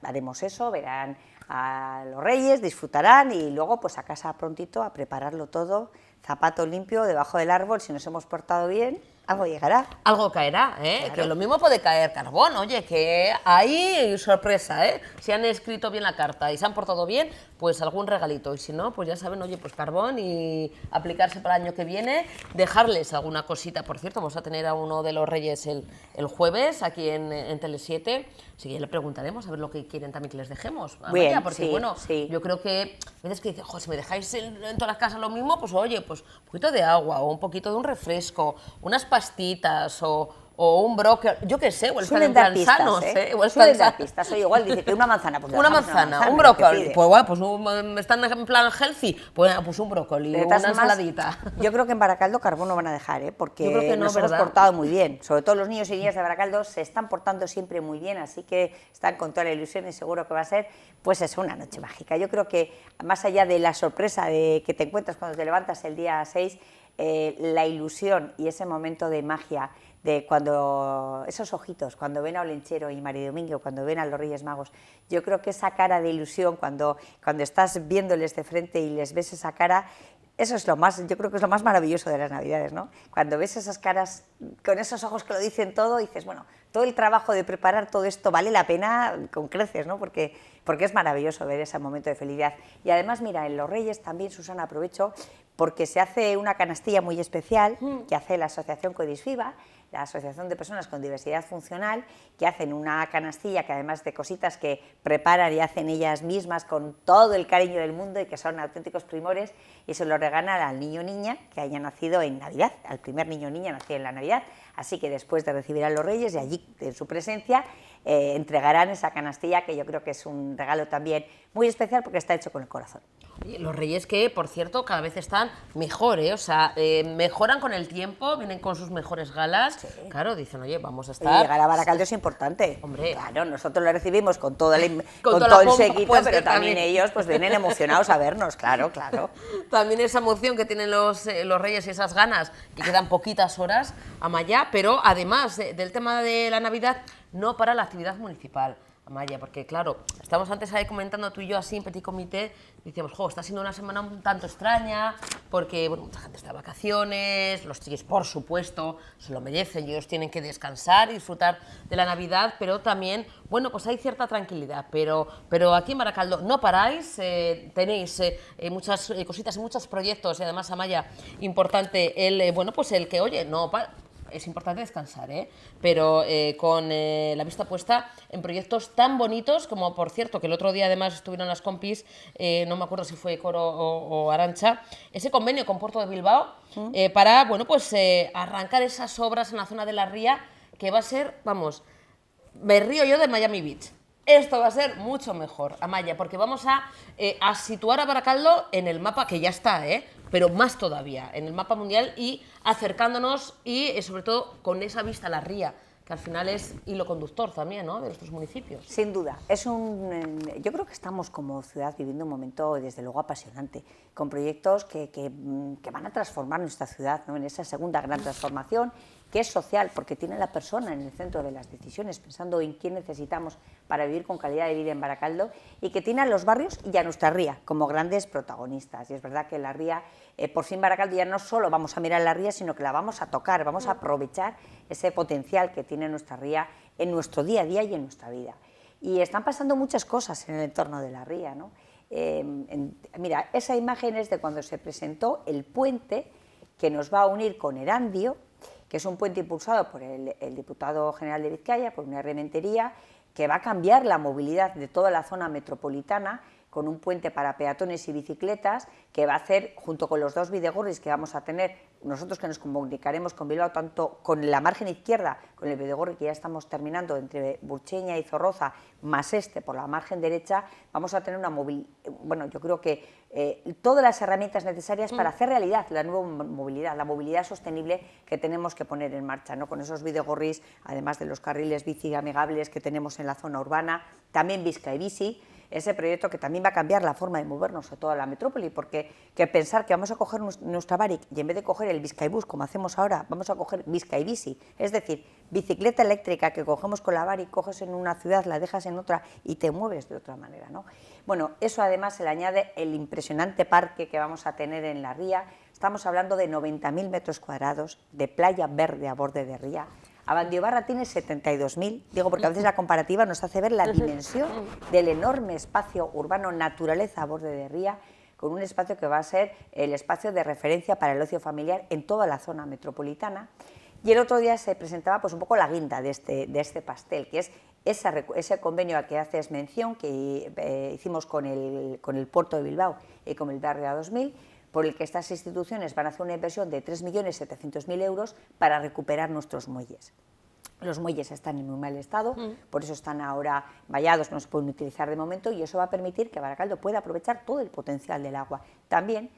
haremos eso, verán a los Reyes, disfrutarán y luego pues a casa prontito a prepararlo todo, zapato limpio debajo del árbol. Si nos hemos portado bien, algo llegará. Algo caerá, ¿eh? Claro. Que lo mismo puede caer carbón, oye, que hay sorpresa, ¿eh? Si han escrito bien la carta y se han portado bien, pues algún regalito. Y si no, pues ya saben, oye, pues carbón y aplicarse para el año que viene, dejarles alguna cosita. Por cierto, vamos a tener a uno de los Reyes el jueves aquí en Tele7. Así que ya le preguntaremos a ver lo que quieren también que les dejemos. Bien, porque sí, bueno, sí. yo creo que a veces que dicen, si me dejáis en todas las casas lo mismo, pues oye, pues un poquito de agua o un poquito de un refresco, unas pastitas o un brócoli, yo qué sé, o el Suelen dar pistas, sanos, ¿eh? o el Suelen dar sanos. pistas. Oye, igual dice que una manzana, pues le Una dejamos manzana, un lo que brócoli, pide. pues bueno, pues están en plan healthy, pues un brócoli, De una todas formas, ensaladita. yo creo que en Baracaldo carbón no van a dejar, ¿eh? Porque Yo creo que no, nos hemos ¿verdad? portado muy bien. Sobre todo los niños y niñas de Baracaldo se están portando siempre muy bien, así que están con toda la ilusión y seguro que va a ser, pues eso, una noche mágica. Yo creo que más allá de la sorpresa de que te encuentras cuando te levantas el día 6, la ilusión y ese momento de magia de cuando esos ojitos, cuando ven a Olenchero y María Domingo, cuando ven a los Reyes Magos, yo creo que esa cara de ilusión cuando estás viéndoles de frente y les ves esa cara, eso es lo más, yo creo que es lo más maravilloso de las Navidades, ¿no? Cuando ves esas caras con esos ojos que lo dicen todo, dices, bueno, todo el trabajo de preparar todo esto vale la pena con creces, ¿no? Porque es maravilloso ver ese momento de felicidad. Y además, mira, en los Reyes también, Susana, aprovecho, porque se hace una canastilla muy especial que hace la Asociación Codisviva, la Asociación de Personas con Diversidad Funcional, que hacen una canastilla que además de cositas que preparan y hacen ellas mismas con todo el cariño del mundo y que son auténticos primores, y se lo regalan al niño o niña que haya nacido en Navidad, al primer niño o niña nacido en la Navidad. Así que después de recibir a los Reyes y allí en su presencia entregarán esa canastilla, que yo creo que es un regalo también muy especial porque está hecho con el corazón. Oye, los Reyes que, por cierto, cada vez están mejor, ¿eh? O sea, mejoran con el tiempo, vienen con sus mejores galas. Sí. Claro, dicen, oye, vamos a Y estar... llegar a Baracaldo es importante. Hombre. Claro, nosotros lo recibimos con todo el, Con con toda todo la el pompa séquito, puesta pero también también. ellos pues vienen emocionados a vernos, claro, claro. También esa emoción que tienen los Reyes y esas ganas, que quedan poquitas horas Amaya, pero además del tema de la Navidad, no para la actividad municipal, Amaya, porque claro, estamos antes ahí comentando tú y yo así en petit comité, decíamos, jo, está siendo una semana un tanto extraña, porque bueno, mucha gente está de vacaciones, los chiquis por supuesto se lo merecen, y ellos tienen que descansar y disfrutar de la Navidad, pero también, bueno, pues hay cierta tranquilidad, pero aquí en Baracaldo no paráis, tenéis muchas cositas y muchos proyectos, y además, Amaya, importante bueno, pues el que, oye, no es importante descansar, pero con la vista puesta en proyectos tan bonitos como, por cierto, que el otro día además estuvieron las compis, no me acuerdo si fue Coro o Arantxa, ese convenio con Puerto de Bilbao para, bueno, pues arrancar esas obras en la zona de la ría, que va a ser, vamos, me río yo de Miami Beach. Esto va a ser mucho mejor, Amaya, porque vamos a situar a Baracaldo en el mapa, que ya está, pero más todavía en el mapa mundial y acercándonos y sobre todo con esa vista a la ría, que al final es hilo conductor también, ¿no?, de nuestros municipios. Sin duda, yo creo que estamos como ciudad viviendo un momento desde luego apasionante, con proyectos que van a transformar nuestra ciudad, ¿no?, en esa segunda gran transformación, que es social, porque tiene a la persona en el centro de las decisiones, pensando en quién necesitamos para vivir con calidad de vida en Baracaldo, y que tiene a los barrios y a nuestra ría como grandes protagonistas. Y es verdad que la ría, por fin Baracaldo ya no solo vamos a mirar la ría, sino que la vamos a tocar, vamos a aprovechar ese potencial que tiene nuestra ría en nuestro día a día y en nuestra vida. Y están pasando muchas cosas en el entorno de la ría, ¿no? Mira, esa imagen es de cuando se presentó el puente que nos va a unir con Erandio, que es un puente impulsado por el diputado general de Vizcaya, por una rementería, que va a cambiar la movilidad de toda la zona metropolitana, con un puente para peatones y bicicletas, que va a hacer, junto con los 2 bidegorris que vamos a tener, nosotros que nos comunicaremos con Bilbao, tanto con la margen izquierda, con el bidegorri que ya estamos terminando entre Burcheña y Zorroza, más por la margen derecha, vamos a tener una movilidad, bueno, yo creo que todas las herramientas necesarias para hacer realidad la nueva movilidad, la movilidad sostenible que tenemos que poner en marcha, ¿no?, con esos bidegorris, además de los carriles bici amigables que tenemos en la zona urbana, también Bizkaibici, ese proyecto que también va a cambiar la forma de movernos a toda la metrópoli, porque pensar que vamos a coger nuestra Barik y en vez de coger el Bizkaibus como hacemos ahora, vamos a coger Bizkaibici, es decir, bicicleta eléctrica que cogemos con la Barik, coges en una ciudad, la dejas en otra y te mueves de otra manera, ¿no? Bueno, eso además se le añade el impresionante parque que vamos a tener en la ría. Estamos hablando de 90.000 metros cuadrados de playa verde a borde de ría. Abandiobarra tiene 72.000, digo porque a veces la comparativa nos hace ver la dimensión del enorme espacio urbano naturaleza a borde de ría, con un espacio que va a ser el espacio de referencia para el ocio familiar en toda la zona metropolitana. Y el otro día se presentaba pues un poco la guinda de este pastel, que es ese convenio al que haces mención, que hicimos con el puerto de Bilbao y con el Barrio 2000, por el que estas instituciones van a hacer una inversión de 3.700.000 euros para recuperar nuestros muelles. Los muelles están en muy mal estado, por eso están ahora vallados, no se pueden utilizar de momento, y eso va a permitir que Baracaldo pueda aprovechar todo el potencial del agua. También,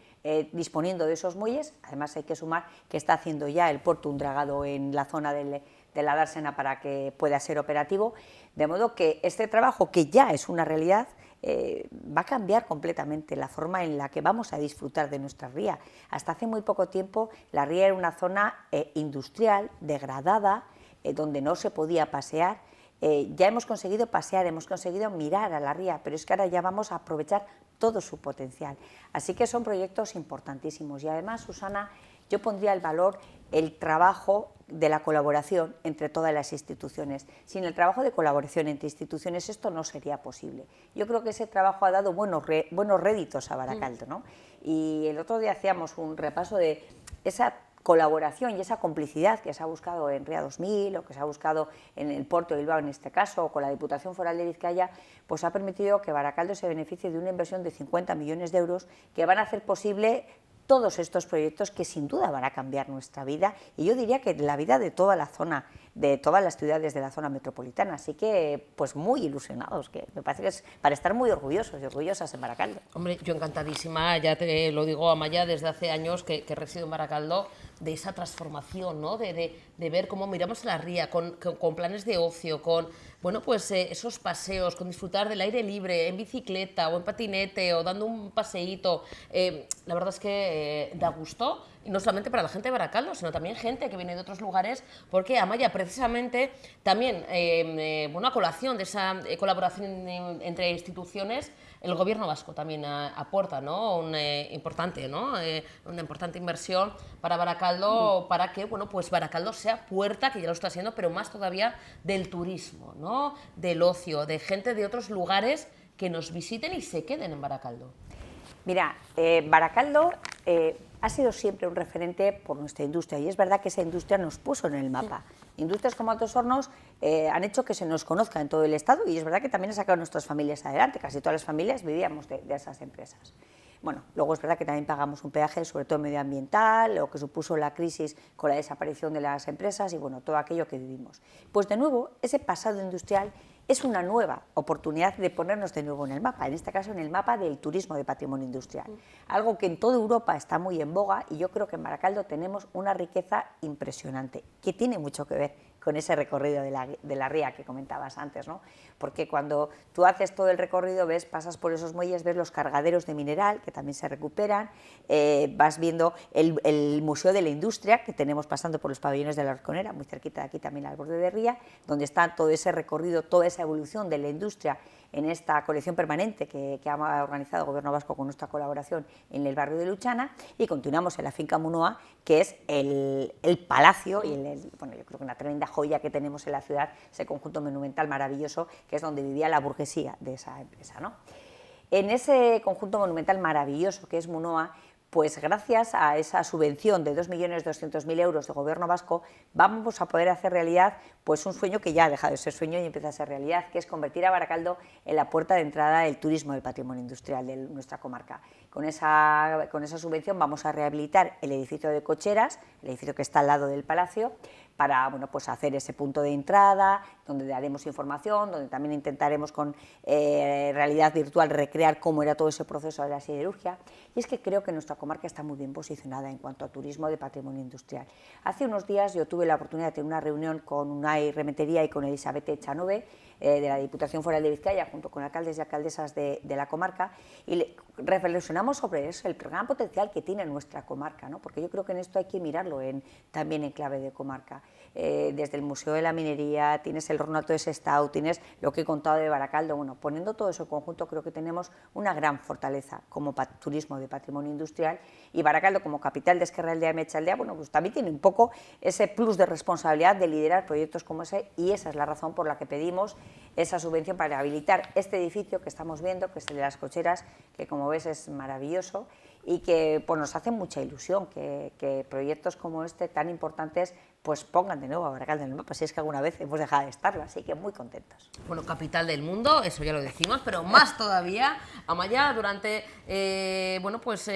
disponiendo de esos muelles, además hay que sumar que está haciendo ya el puerto un dragado en la zona de la dársena para que pueda ser operativo, de modo que este trabajo, que ya es una realidad, va a cambiar completamente la forma en la que vamos a disfrutar de nuestra ría. Hasta hace muy poco tiempo la ría era una zona industrial, degradada, donde no se podía pasear. Ya hemos conseguido pasear, hemos conseguido mirar a la ría, pero es que ahora ya vamos a aprovechar todo su potencial. Así que son proyectos importantísimos y además, Susana, yo pondría el valor el trabajo de la colaboración entre todas las instituciones. Sin el trabajo de colaboración entre instituciones esto no sería posible. Yo creo que ese trabajo ha dado buenos réditos a Baracaldo, ¿no? Y el otro día hacíamos un repaso de esa colaboración y esa complicidad que se ha buscado en Ría 2000 o que se ha buscado en el puerto de Bilbao en este caso, o con la Diputación Foral de Vizcaya, pues ha permitido que Baracaldo se beneficie de una inversión de 50 millones de euros que van a hacer posible todos estos proyectos que sin duda van a cambiar nuestra vida, y yo diría que la vida de toda la zona, de todas las ciudades de la zona metropolitana. Así que, pues muy ilusionados, que me parece que es para estar muy orgullosos y orgullosas en Baracaldo. Hombre, yo encantadísima, ya te lo digo, Amaya, desde hace años que resido en Baracaldo, de esa transformación, ¿no? De ver cómo miramos a la ría, con planes de ocio, con bueno, pues, esos paseos, con disfrutar del aire libre, en bicicleta o en patinete o dando un paseíto. La verdad es que da gusto, y no solamente para la gente de Baracaldo, sino también gente que viene de otros lugares, porque Amaya, precisamente, también, bueno, a colación de esa colaboración entre instituciones, el Gobierno vasco también aporta, ¿no? Una importante inversión para Baracaldo, para que, bueno, pues Baracaldo sea puerta, que ya lo está siendo, pero más todavía del turismo, ¿no? Del ocio, de gente de otros lugares que nos visiten y se queden en Baracaldo. Mira, Baracaldo ha sido siempre un referente por nuestra industria, y es verdad que esa industria nos puso en el mapa. Industrias como Altos Hornos han hecho que se nos conozca en todo el Estado, y es verdad que también ha sacado a nuestras familias adelante. Casi todas las familias vivíamos de esas empresas. Bueno, luego es verdad que también pagamos un peaje, sobre todo medioambiental, lo que supuso la crisis con la desaparición de las empresas y bueno, todo aquello que vivimos. Pues de nuevo, ese pasado industrial es una nueva oportunidad de ponernos de nuevo en el mapa, en este caso en el mapa del turismo de patrimonio industrial, algo que en toda Europa está muy en boga y yo creo que en Baracaldo tenemos una riqueza impresionante, que tiene mucho que ver con ese recorrido de la ría que comentabas antes, ¿no? Porque cuando tú haces todo el recorrido, pasas por esos muelles, ves los cargaderos de mineral que también se recuperan, vas viendo el Museo de la Industria que tenemos pasando por los pabellones de la Horconera, muy cerquita de aquí también al borde de ría, donde está todo ese recorrido, toda esa evolución de la industria en esta colección permanente que ha organizado el Gobierno vasco con nuestra colaboración en el barrio de Luchana, y continuamos en la finca Munoa, que es el palacio y bueno, yo creo que una tremenda joya que tenemos en la ciudad, ese conjunto monumental maravilloso que es donde vivía la burguesía de esa empresa, ¿no? En ese conjunto monumental maravilloso que es Munoa, pues gracias a esa subvención de 2.200.000 euros del Gobierno vasco vamos a poder hacer realidad pues un sueño que ya ha dejado de ser sueño y empieza a ser realidad, que es convertir a Baracaldo en la puerta de entrada del turismo del patrimonio industrial de nuestra comarca. Con esa subvención vamos a rehabilitar el edificio de cocheras, el edificio que está al lado del palacio, para bueno, pues hacer ese punto de entrada, donde daremos información, donde también intentaremos con realidad virtual recrear cómo era todo ese proceso de la siderurgia. Y es que creo que nuestra comarca está muy bien posicionada en cuanto a turismo de patrimonio industrial. Hace unos días yo tuve la oportunidad de tener una reunión con UNAI Rementería y con Elizabeth Echanove, de la Diputación Foral de Vizcaya, junto con alcaldes y alcaldesas de la comarca, y reflexionamos sobre eso, el gran potencial que tiene nuestra comarca, ¿no? Porque yo creo que en esto hay que mirarlo también en clave de comarca. Desde el Museo de la Minería, tienes el Ornato de Sestao, tienes lo que he contado de Baracaldo, bueno, poniendo todo eso en conjunto creo que tenemos una gran fortaleza como turismo de patrimonio industrial, y Baracaldo como capital de Ezkerraldea y Meatzaldea, bueno, pues también tiene un poco ese plus de responsabilidad de liderar proyectos como ese, y esa es la razón por la que pedimos esa subvención para habilitar este edificio que estamos viendo, que es el de las cocheras, que como ves es maravilloso y que pues, nos hace mucha ilusión que proyectos como este tan importantes pues pongan de nuevo a Baracaldo en el mapa, si es que alguna vez hemos dejado de estarlo, así que muy contentos. Bueno, capital del mundo, eso ya lo decimos, pero más todavía, Amaya, durante, bueno, pues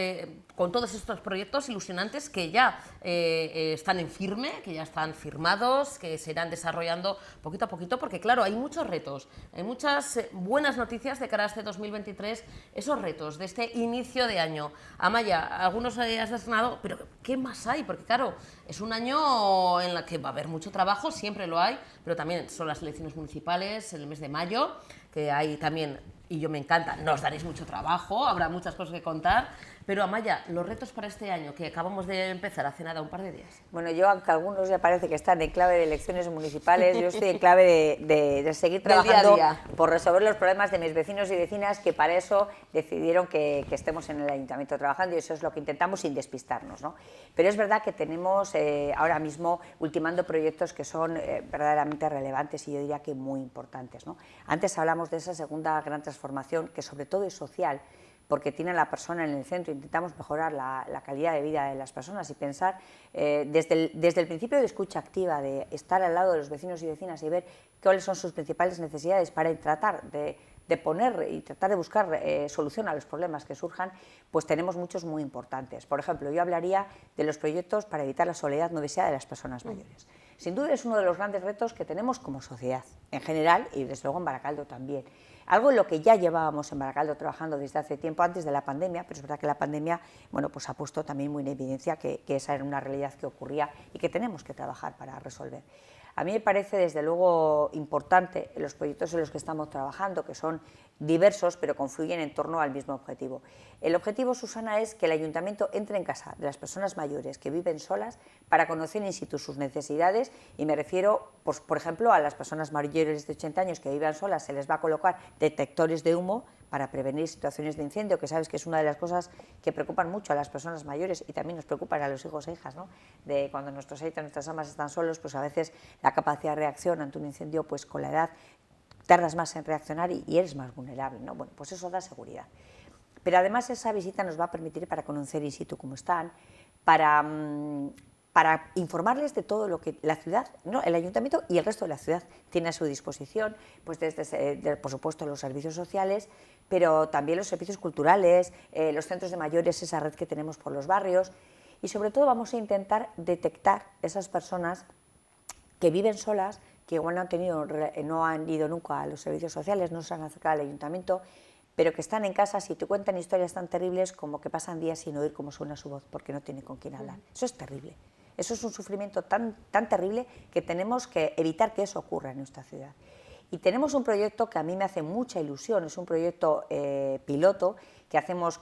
con todos estos proyectos ilusionantes que ya están en firme, que ya están firmados, que se irán desarrollando poquito a poquito, porque claro, hay muchos retos, hay muchas buenas noticias de cara a este 2023, esos retos de este inicio de año. Amaya, algunos has mencionado, pero ¿qué más hay? Porque claro, es un año en el que va a haber mucho trabajo, siempre lo hay, pero también son las elecciones municipales en el mes de mayo, que hay también, y yo me encanta, nos daréis mucho trabajo, habrá muchas cosas que contar, pero Amaya, los retos para este año, que acabamos de empezar hace nada, un par de días. Bueno, yo, aunque algunos ya parece que están en clave de elecciones municipales, yo estoy en clave de seguir trabajando día a día por resolver los problemas de mis vecinos y vecinas, que para eso decidieron que estemos en el ayuntamiento trabajando, y eso es lo que intentamos sin despistarnos, ¿no? Pero es verdad que tenemos ahora mismo ultimando proyectos que son verdaderamente relevantes y yo diría que muy importantes, ¿no? Antes hablamos de esa segunda gran transformación, que sobre todo es social, porque tiene a la persona en el centro, intentamos mejorar la calidad de vida de las personas y pensar desde el principio de escucha activa, de estar al lado de los vecinos y vecinas y ver cuáles son sus principales necesidades para tratar de poner y tratar de buscar solución a los problemas que surjan, pues tenemos muchos muy importantes. Por ejemplo, yo hablaría de los proyectos para evitar la soledad no deseada de las personas mayores. Sin duda es uno de los grandes retos que tenemos como sociedad, en general y desde luego en Baracaldo también. Algo en lo que ya llevábamos en Baracaldo trabajando desde hace tiempo, antes de la pandemia, pero es verdad que la pandemia bueno, pues ha puesto también muy en evidencia que esa era una realidad que ocurría y que tenemos que trabajar para resolver. A mí me parece desde luego importante los proyectos en los que estamos trabajando, que son diversos pero confluyen en torno al mismo objetivo. El objetivo, Susana, es que el ayuntamiento entre en casa de las personas mayores que viven solas para conocer in situ sus necesidades, y me refiero, pues, por ejemplo, a las personas mayores de 80 años que vivan solas, se les va a colocar detectores de humo para prevenir situaciones de incendio, que sabes que es una de las cosas que preocupan mucho a las personas mayores y también nos preocupan a los hijos e hijas, ¿no? De cuando nuestros hijos, nuestras amas están solos, pues a veces la capacidad de reacción ante un incendio, pues con la edad tardas más en reaccionar y eres más vulnerable, ¿no? Bueno, pues eso da seguridad. Pero además esa visita nos va a permitir para conocer in situ cómo están, para informarles de todo lo que la ciudad, ¿no? El ayuntamiento y el resto de la ciudad tiene a su disposición, pues desde por supuesto los servicios sociales, pero también los servicios culturales, los centros de mayores, esa red que tenemos por los barrios, y sobre todo vamos a intentar detectar esas personas que viven solas, que igual no han ido nunca a los servicios sociales, no se han acercado al ayuntamiento, pero que están en casa y te cuentan historias tan terribles como que pasan días sin oír cómo suena su voz porque no tienen con quién hablar. Eso es terrible. Eso es un sufrimiento tan terrible que tenemos que evitar que eso ocurra en nuestra ciudad. Y tenemos un proyecto que a mí me hace mucha ilusión, es un proyecto piloto que hacemos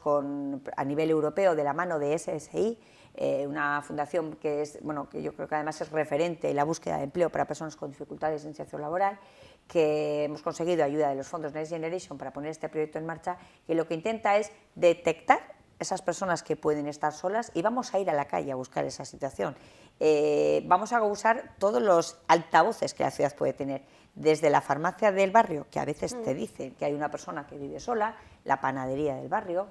a nivel europeo de la mano de SSI, una fundación que yo creo que además es referente en la búsqueda de empleo para personas con dificultades de inserción laboral, que hemos conseguido ayuda de los fondos Next Generation para poner este proyecto en marcha, que lo que intenta es detectar esas personas que pueden estar solas y vamos a ir a la calle a buscar esa situación. Vamos a usar todos los altavoces que la ciudad puede tener, desde la farmacia del barrio, que a veces te dice que hay una persona que vive sola, la panadería del barrio,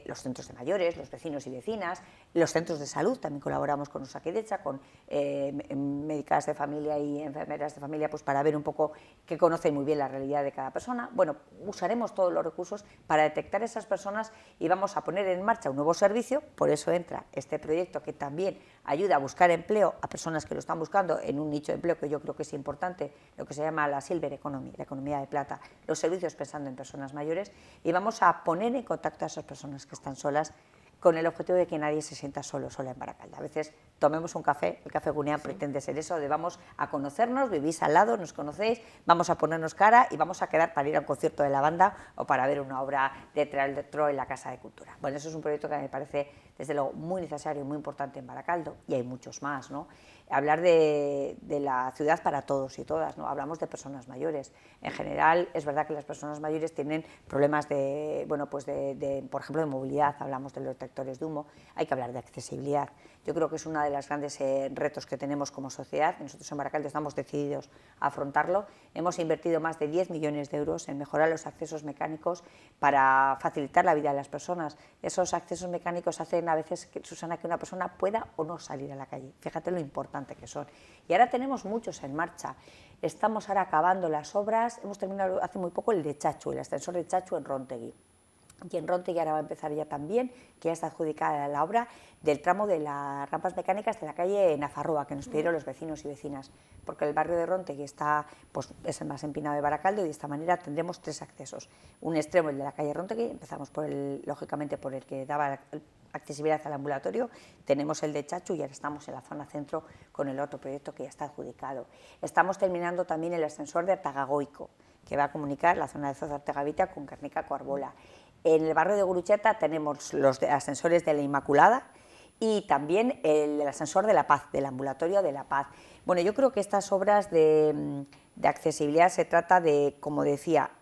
los centros de mayores, los vecinos y vecinas, los centros de salud, también colaboramos con Osakidetza, con médicas de familia y enfermeras de familia, pues para ver un poco que conocen muy bien la realidad de cada persona. Bueno, usaremos todos los recursos para detectar a esas personas y vamos a poner en marcha un nuevo servicio, por eso entra este proyecto que también ayuda a buscar empleo a personas que lo están buscando en un nicho de empleo que yo creo que es importante, lo que se llama la Silver Economy, la economía de plata, los servicios pensando en personas mayores, y vamos a poner en contacto a esas personas que están solas con el objetivo de que nadie se sienta solo o sola en Baracaldo. A veces tomemos un café, el Café Gunean pretende ser eso, de vamos a conocernos, vivís al lado, nos conocéis, vamos a ponernos cara y vamos a quedar para ir a un concierto de la banda o para ver una obra de teatro en la Casa de Cultura. Bueno, eso es un proyecto que me parece desde luego muy necesario y muy importante en Baracaldo, y hay muchos más, ¿no? Hablar de la ciudad para todos y todas, ¿no? Hablamos de personas mayores. En general, es verdad que las personas mayores tienen problemas por ejemplo, de movilidad, hablamos de los detectores de humo, hay que hablar de accesibilidad. Yo creo que es uno de los grandes retos que tenemos como sociedad. Nosotros en Baracaldo estamos decididos a afrontarlo. Hemos invertido más de 10 millones de euros en mejorar los accesos mecánicos para facilitar la vida de las personas. Esos accesos mecánicos hacen a veces, Susana, que una persona pueda o no salir a la calle. Fíjate lo importante que son. Y ahora tenemos muchos en marcha. Estamos ahora acabando las obras. Hemos terminado hace muy poco el de Chachu, el ascensor de Chachu en Rontegui. Y en Rontegui ahora va a empezar ya también, que ya está adjudicada la obra del tramo de las rampas mecánicas de la calle Nafarroa, que nos pidieron los vecinos y vecinas, porque el barrio de Rontegui es el más empinado de Baracaldo, y de esta manera tendremos 3 accesos. Un extremo, el de la calle Rontegui, empezamos lógicamente por el que daba accesibilidad al ambulatorio, tenemos el de Chachu y ahora estamos en la zona centro con el otro proyecto que ya está adjudicado. Estamos terminando también el ascensor de Artagagoico, que va a comunicar la zona de Zoza Artegavita con Gernika-Coarbola. En el barrio de Gurucheta tenemos los ascensores de la Inmaculada y también el ascensor de La Paz, del ambulatorio de La Paz. Bueno, yo creo que estas obras de accesibilidad se trata de, como decía,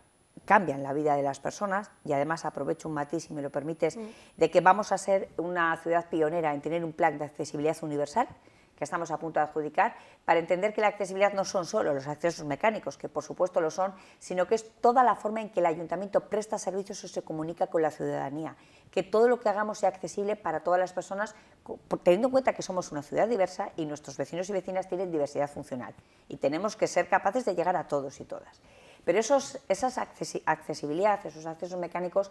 cambian la vida de las personas, y además aprovecho un matiz, si me lo permites, de que vamos a ser una ciudad pionera en tener un plan de accesibilidad universal, que estamos a punto de adjudicar, para entender que la accesibilidad no son solo los accesos mecánicos, que por supuesto lo son, sino que es toda la forma en que el ayuntamiento presta servicios o se comunica con la ciudadanía, que todo lo que hagamos sea accesible para todas las personas, teniendo en cuenta que somos una ciudad diversa y nuestros vecinos y vecinas tienen diversidad funcional, y tenemos que ser capaces de llegar a todos y todas. Pero esa accesibilidad, esos accesos mecánicos,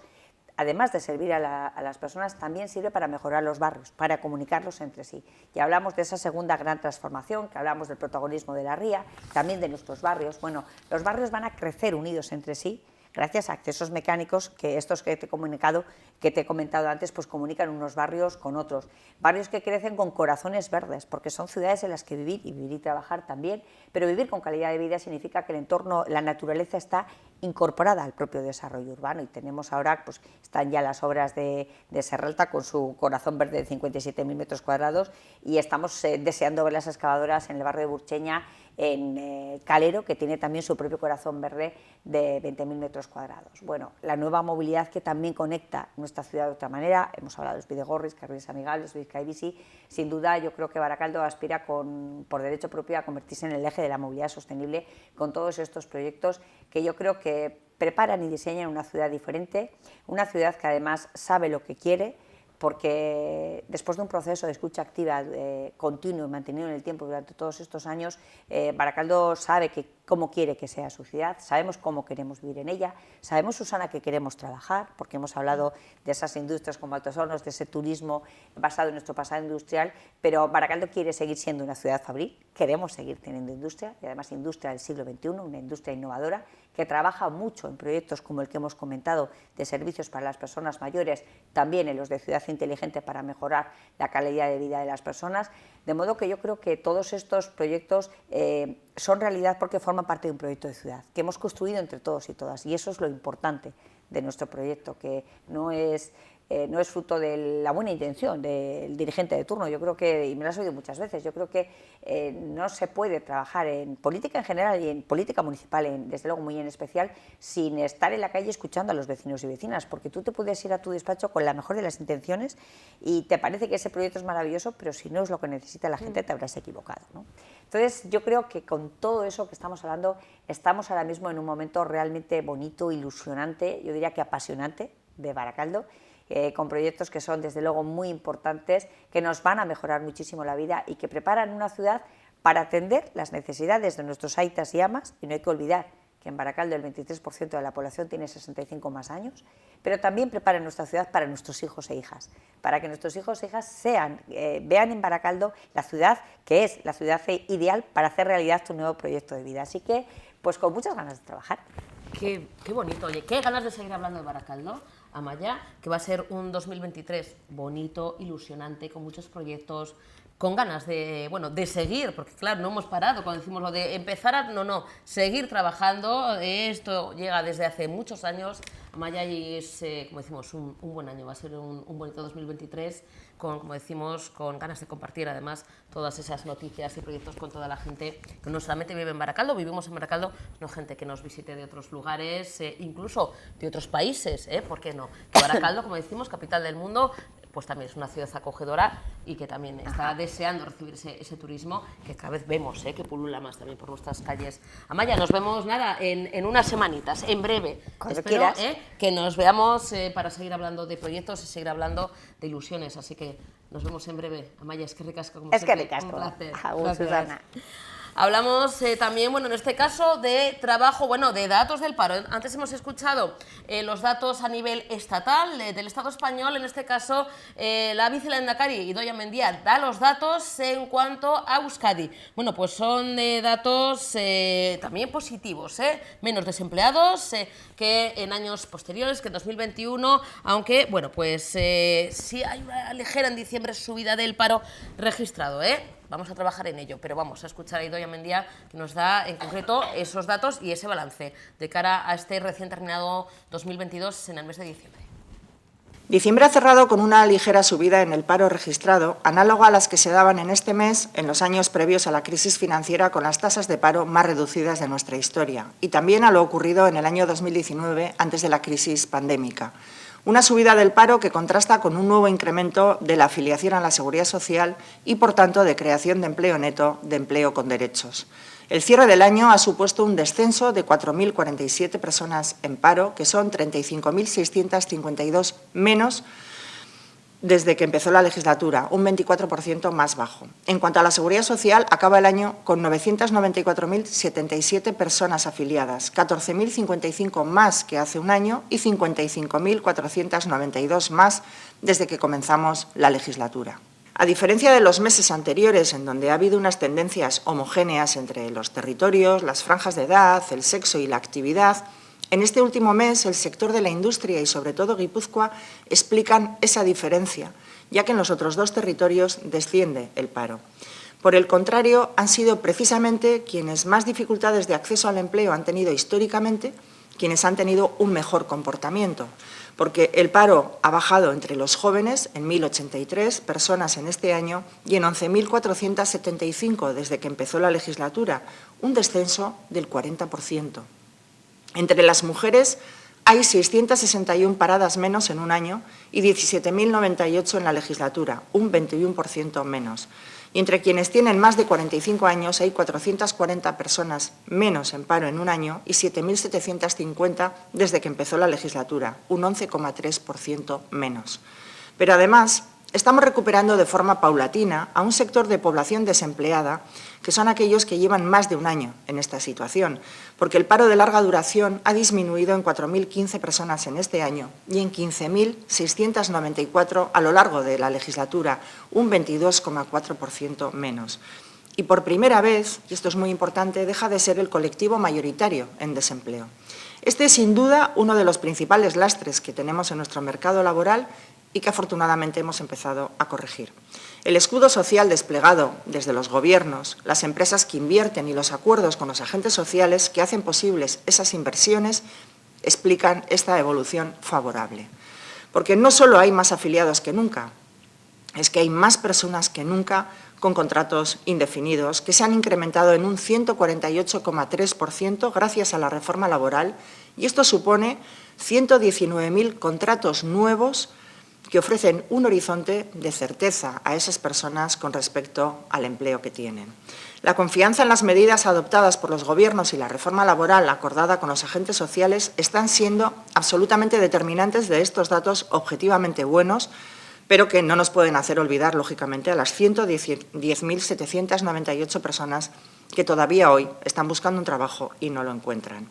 además de servir a las personas, también sirve para mejorar los barrios, para comunicarlos entre sí. Y hablamos de esa segunda gran transformación, que hablamos del protagonismo de la ría, también de nuestros barrios. Bueno, los barrios van a crecer unidos entre sí, gracias a accesos mecánicos que estos que te he comentado antes, pues comunican unos barrios con otros. Barrios que crecen con corazones verdes, porque son ciudades en las que vivir y trabajar también, pero vivir con calidad de vida significa que el entorno, la naturaleza está incorporada al propio desarrollo urbano, y tenemos ahora, pues están ya las obras de Serralta con su corazón verde de 57.000 metros cuadrados, y estamos deseando ver las excavadoras en el barrio de Burcheña, en Calero, que tiene también su propio corazón verde de 20.000 metros cuadrados. Bueno, la nueva movilidad que también conecta nuestra ciudad de otra manera, hemos hablado de los Bidegorris, carriles amigables, Bizkaibici, sin duda yo creo que Baracaldo aspira por derecho propio a convertirse en el eje de la movilidad sostenible con todos estos proyectos que yo creo que preparan y diseñan una ciudad diferente, una ciudad que además sabe lo que quiere, porque después de un proceso de escucha activa continuo y mantenido en el tiempo durante todos estos años, Baracaldo sabe que cómo quiere que sea su ciudad, sabemos cómo queremos vivir en ella, sabemos, Susana, que queremos trabajar, porque hemos hablado de esas industrias como Altos Hornos, de ese turismo basado en nuestro pasado industrial, pero Baracaldo quiere seguir siendo una ciudad fabril, queremos seguir teniendo industria, y además industria del siglo XXI, una industria innovadora, que trabaja mucho en proyectos como el que hemos comentado de servicios para las personas mayores, también en los de ciudad inteligente para mejorar la calidad de vida de las personas, de modo que yo creo que todos estos proyectos son realidad porque forman parte de un proyecto de ciudad que hemos construido entre todos y todas, y eso es lo importante de nuestro proyecto, que no es fruto de la buena intención del dirigente de turno. Yo creo que, y me lo has oído muchas veces, yo creo que no se puede trabajar en política en general y en política municipal, desde luego muy en especial, sin estar en la calle escuchando a los vecinos y vecinas, porque tú te puedes ir a tu despacho con la mejor de las intenciones y te parece que ese proyecto es maravilloso, pero si no es lo que necesita la gente te habrás equivocado, ¿no? Entonces yo creo que con todo eso que estamos hablando, estamos ahora mismo en un momento realmente bonito, ilusionante, yo diría que apasionante de Baracaldo, con proyectos que son desde luego muy importantes, que nos van a mejorar muchísimo la vida y que preparan una ciudad para atender las necesidades de nuestros aitas y amas, y no hay que olvidar que en Baracaldo el 23% de la población tiene 65 más años, pero también preparan nuestra ciudad para nuestros hijos e hijas, para que nuestros hijos e hijas vean en Baracaldo la ciudad que es la ciudad ideal para hacer realidad tu nuevo proyecto de vida. Así que, pues con muchas ganas de trabajar. Qué bonito, oye, qué ganas de seguir hablando de Baracaldo, Amaya, que va a ser un 2023 bonito, ilusionante, con muchos proyectos, con ganas de, bueno, de seguir, porque claro, no hemos parado cuando decimos lo de empezar a, no, seguir trabajando. Esto llega desde hace muchos años, Amaya, y es, como decimos, un buen año, va a ser un bonito 2023, como decimos, con ganas de compartir además todas esas noticias y proyectos con toda la gente que no solamente vive en Baracaldo, vivimos en Baracaldo, sino gente que nos visite de otros lugares, incluso de otros países, ¿por qué no? Que Baracaldo, como decimos, capital del mundo, pues también es una ciudad acogedora y que también está deseando recibir ese turismo que cada vez vemos, que pulula más también por nuestras calles. Amaya, nos vemos en unas semanitas, en breve. Cuando espero quieras. Que nos veamos para seguir hablando de proyectos y seguir hablando de ilusiones, así que nos vemos en breve. Amaya, es que ricasco, como siempre. Es que ricasco. Un placer. Agur, Susana. Hablamos también, bueno, en este caso de trabajo, bueno, de datos del paro. Antes hemos escuchado los datos a nivel estatal del Estado español. En este caso, la vicelehendakari Idoia Mendia da los datos en cuanto a Euskadi. Bueno, pues son datos también positivos, menos desempleados que en años posteriores, que en 2021, aunque, bueno, pues sí hay una ligera en diciembre subida del paro registrado, Vamos a trabajar en ello, pero vamos a escuchar a Idoia Mendia, que nos da en concreto esos datos y ese balance de cara a este recién terminado 2022 en el mes de diciembre. Diciembre ha cerrado con una ligera subida en el paro registrado, análoga a las que se daban en este mes en los años previos a la crisis financiera, con las tasas de paro más reducidas de nuestra historia, y también a lo ocurrido en el año 2019, antes de la crisis pandémica. Una subida del paro que contrasta con un nuevo incremento de la afiliación a la Seguridad Social y, por tanto, de creación de empleo neto, de empleo con derechos. El cierre del año ha supuesto un descenso de 4.047 personas en paro, que son 35.652 menos desde que empezó la legislatura, un 24% más bajo. En cuanto a la Seguridad Social, acaba el año con 994.077 personas afiliadas, 14.055 más que hace un año y 55.492 más desde que comenzamos la legislatura. A diferencia de los meses anteriores, en donde ha habido unas tendencias homogéneas entre los territorios, las franjas de edad, el sexo y la actividad, en este último mes, el sector de la industria y, sobre todo, Guipúzcoa, explican esa diferencia, ya que en los otros dos territorios desciende el paro. Por el contrario, han sido precisamente quienes más dificultades de acceso al empleo han tenido históricamente, quienes han tenido un mejor comportamiento, porque el paro ha bajado entre los jóvenes en 1.083 personas en este año y en 11.475 desde que empezó la legislatura, un descenso del 40%. Entre las mujeres hay 661 paradas menos en un año y 17.098 en la legislatura, un 21% menos. Y entre quienes tienen más de 45 años hay 440 personas menos en paro en un año y 7.750 desde que empezó la legislatura, un 11,3% menos. Pero además estamos recuperando de forma paulatina a un sector de población desempleada, que son aquellos que llevan más de un año en esta situación, porque el paro de larga duración ha disminuido en 4.015 personas en este año y en 15.694 a lo largo de la legislatura, un 22,4% menos. Y por primera vez, y esto es muy importante, deja de ser el colectivo mayoritario en desempleo. Este es, sin duda, uno de los principales lastres que tenemos en nuestro mercado laboral y que afortunadamente hemos empezado a corregir. El escudo social desplegado desde los gobiernos, las empresas que invierten y los acuerdos con los agentes sociales que hacen posibles esas inversiones explican esta evolución favorable. Porque no solo hay más afiliados que nunca, es que hay más personas que nunca con contratos indefinidos, que se han incrementado en un 148,3% gracias a la reforma laboral, y esto supone 119.000 contratos nuevos que ofrecen un horizonte de certeza a esas personas con respecto al empleo que tienen. La confianza en las medidas adoptadas por los gobiernos y la reforma laboral acordada con los agentes sociales están siendo absolutamente determinantes de estos datos objetivamente buenos, pero que no nos pueden hacer olvidar, lógicamente, a las 110.798 personas que todavía hoy están buscando un trabajo y no lo encuentran.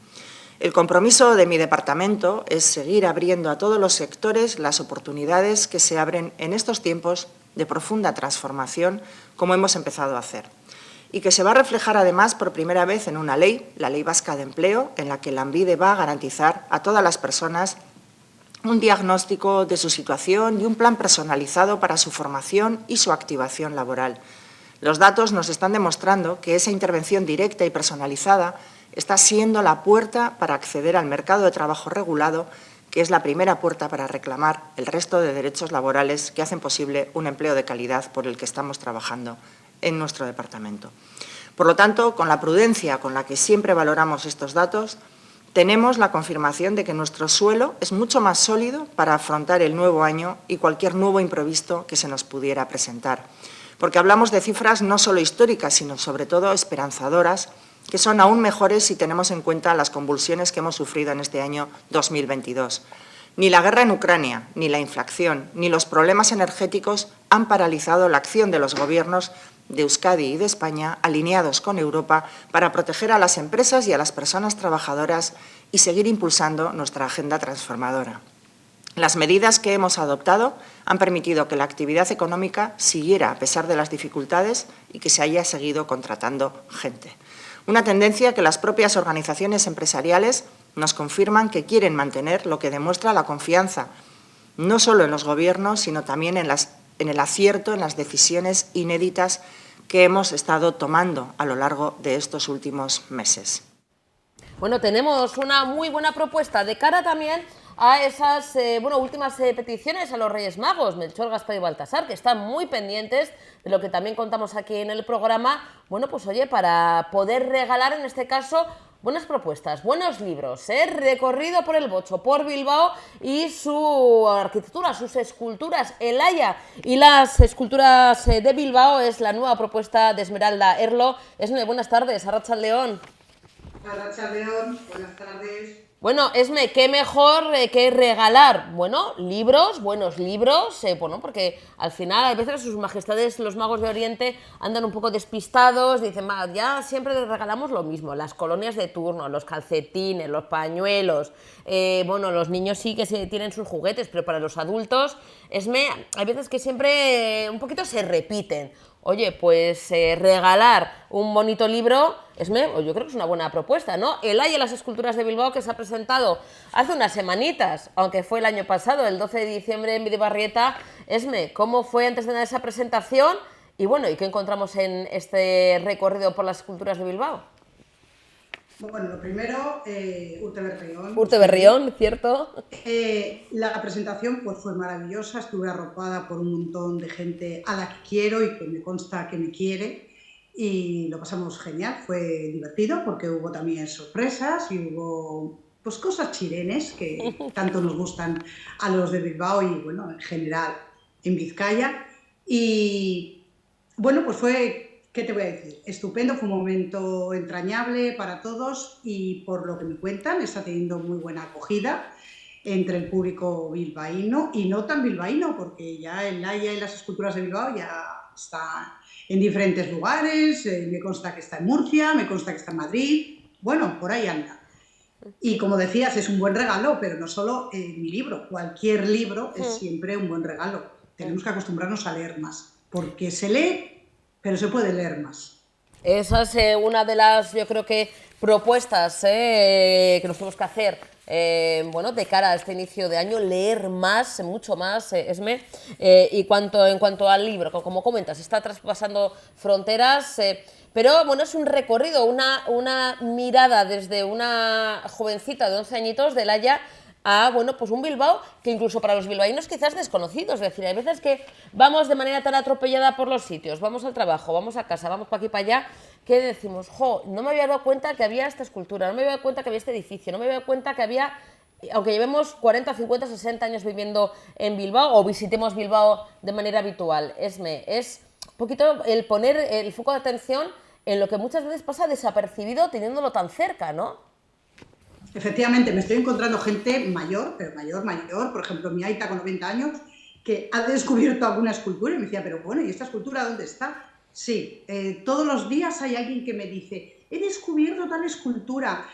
El compromiso de mi departamento es seguir abriendo a todos los sectores las oportunidades que se abren en estos tiempos de profunda transformación, como hemos empezado a hacer, y que se va a reflejar además por primera vez en una ley, la Ley Vasca de Empleo, en la que Lanbide va a garantizar a todas las personas un diagnóstico de su situación y un plan personalizado para su formación y su activación laboral. Los datos nos están demostrando que esa intervención directa y personalizada está siendo la puerta para acceder al mercado de trabajo regulado, que es la primera puerta para reclamar el resto de derechos laborales que hacen posible un empleo de calidad por el que estamos trabajando en nuestro departamento. Por lo tanto, con la prudencia con la que siempre valoramos estos datos, tenemos la confirmación de que nuestro suelo es mucho más sólido para afrontar el nuevo año y cualquier nuevo imprevisto que se nos pudiera presentar. Porque hablamos de cifras no solo históricas, sino sobre todo esperanzadoras, que son aún mejores si tenemos en cuenta las convulsiones que hemos sufrido en este año 2022. Ni la guerra en Ucrania, ni la inflación, ni los problemas energéticos han paralizado la acción de los gobiernos de Euskadi y de España, alineados con Europa, para proteger a las empresas y a las personas trabajadoras y seguir impulsando nuestra agenda transformadora. Las medidas que hemos adoptado han permitido que la actividad económica siguiera a pesar de las dificultades y que se haya seguido contratando gente. Una tendencia que las propias organizaciones empresariales nos confirman que quieren mantener, lo que demuestra la confianza, no solo en los gobiernos, sino también en el acierto, en las decisiones inéditas que hemos estado tomando a lo largo de estos últimos meses. Bueno, tenemos una muy buena propuesta de cara también a esas últimas peticiones a los Reyes Magos, Melchor, Gaspar y Baltasar, que están muy pendientes de lo que también contamos aquí en el programa. Bueno, pues oye, para poder regalar en este caso buenas propuestas, buenos libros, recorrido por el Bocho, por Bilbao y su arquitectura, sus esculturas. El Haya y las esculturas de Bilbao es la nueva propuesta de Esmeralda Erlo. Esme, buenas tardes, Arratsaldeon. Arratsaldeon, buenas tardes. Bueno, Esme, qué mejor que regalar, bueno, libros, buenos libros, porque al final a veces sus majestades los magos de Oriente andan un poco despistados, dicen, ya siempre les regalamos lo mismo, las colonias de turno, los calcetines, los pañuelos, los niños sí que tienen sus juguetes, pero para los adultos, Esme, hay veces que siempre un poquito se repiten. Oye, pues regalar un bonito libro, Esme, yo creo que es una buena propuesta, ¿no? El Haya y las esculturas de Bilbao, que se ha presentado hace unas semanitas, aunque fue el año pasado, el 12 de diciembre en Bidebarrieta. Esme, ¿cómo fue antes de nada esa presentación? Y bueno, ¿y qué encontramos en este recorrido por las esculturas de Bilbao? Bueno, lo primero, Urte Berrión. Urte Berrión, ¿cierto? La presentación pues, fue maravillosa, estuve arropada por un montón de gente a la que quiero y que me consta que me quiere, y lo pasamos genial, fue divertido porque hubo también sorpresas y hubo pues, cosas chirenes que tanto nos gustan a los de Bilbao y bueno, en general en Vizcaya. Y bueno, pues fue... ¿Qué te voy a decir? Estupendo, fue un momento entrañable para todos y por lo que me cuentan está teniendo muy buena acogida. entre el público bilbaíno y no tan bilbaíno, porque ya el Laia y las esculturas de Bilbao ya están en diferentes lugares, me consta que está en Murcia, me consta que está en Madrid, bueno, por ahí anda. Y como decías, es un buen regalo, pero no solo mi libro, cualquier libro es siempre un buen regalo. Tenemos que acostumbrarnos a leer más, porque se lee, pero se puede leer más. Esa es una de las, yo creo que, propuestas que nos tenemos que hacer bueno, de cara a este inicio de año, leer más, mucho más, Esme. Y en cuanto al libro, como comentas, está traspasando fronteras, pero bueno, es un recorrido, una mirada desde una jovencita de 11 añitos de Laia a, bueno, pues un Bilbao que incluso para los bilbaínos quizás desconocidos. Es decir, hay veces que vamos de manera tan atropellada por los sitios, vamos al trabajo, vamos a casa, vamos para aquí, para allá, que decimos, jo, no me había dado cuenta que había esta escultura, no me había dado cuenta que había este edificio, no me había dado cuenta que había, aunque llevemos 40, 50, 60 años viviendo en Bilbao o visitemos Bilbao de manera habitual. Esme, es un poquito el poner el foco de atención en lo que muchas veces pasa desapercibido teniéndolo tan cerca, ¿no? Efectivamente, me estoy encontrando gente mayor, pero mayor, por ejemplo, mi aita con 90 años, que ha descubierto alguna escultura y me decía, pero bueno, ¿y esta escultura dónde está? Sí, todos los días hay alguien que me dice, he descubierto tal escultura.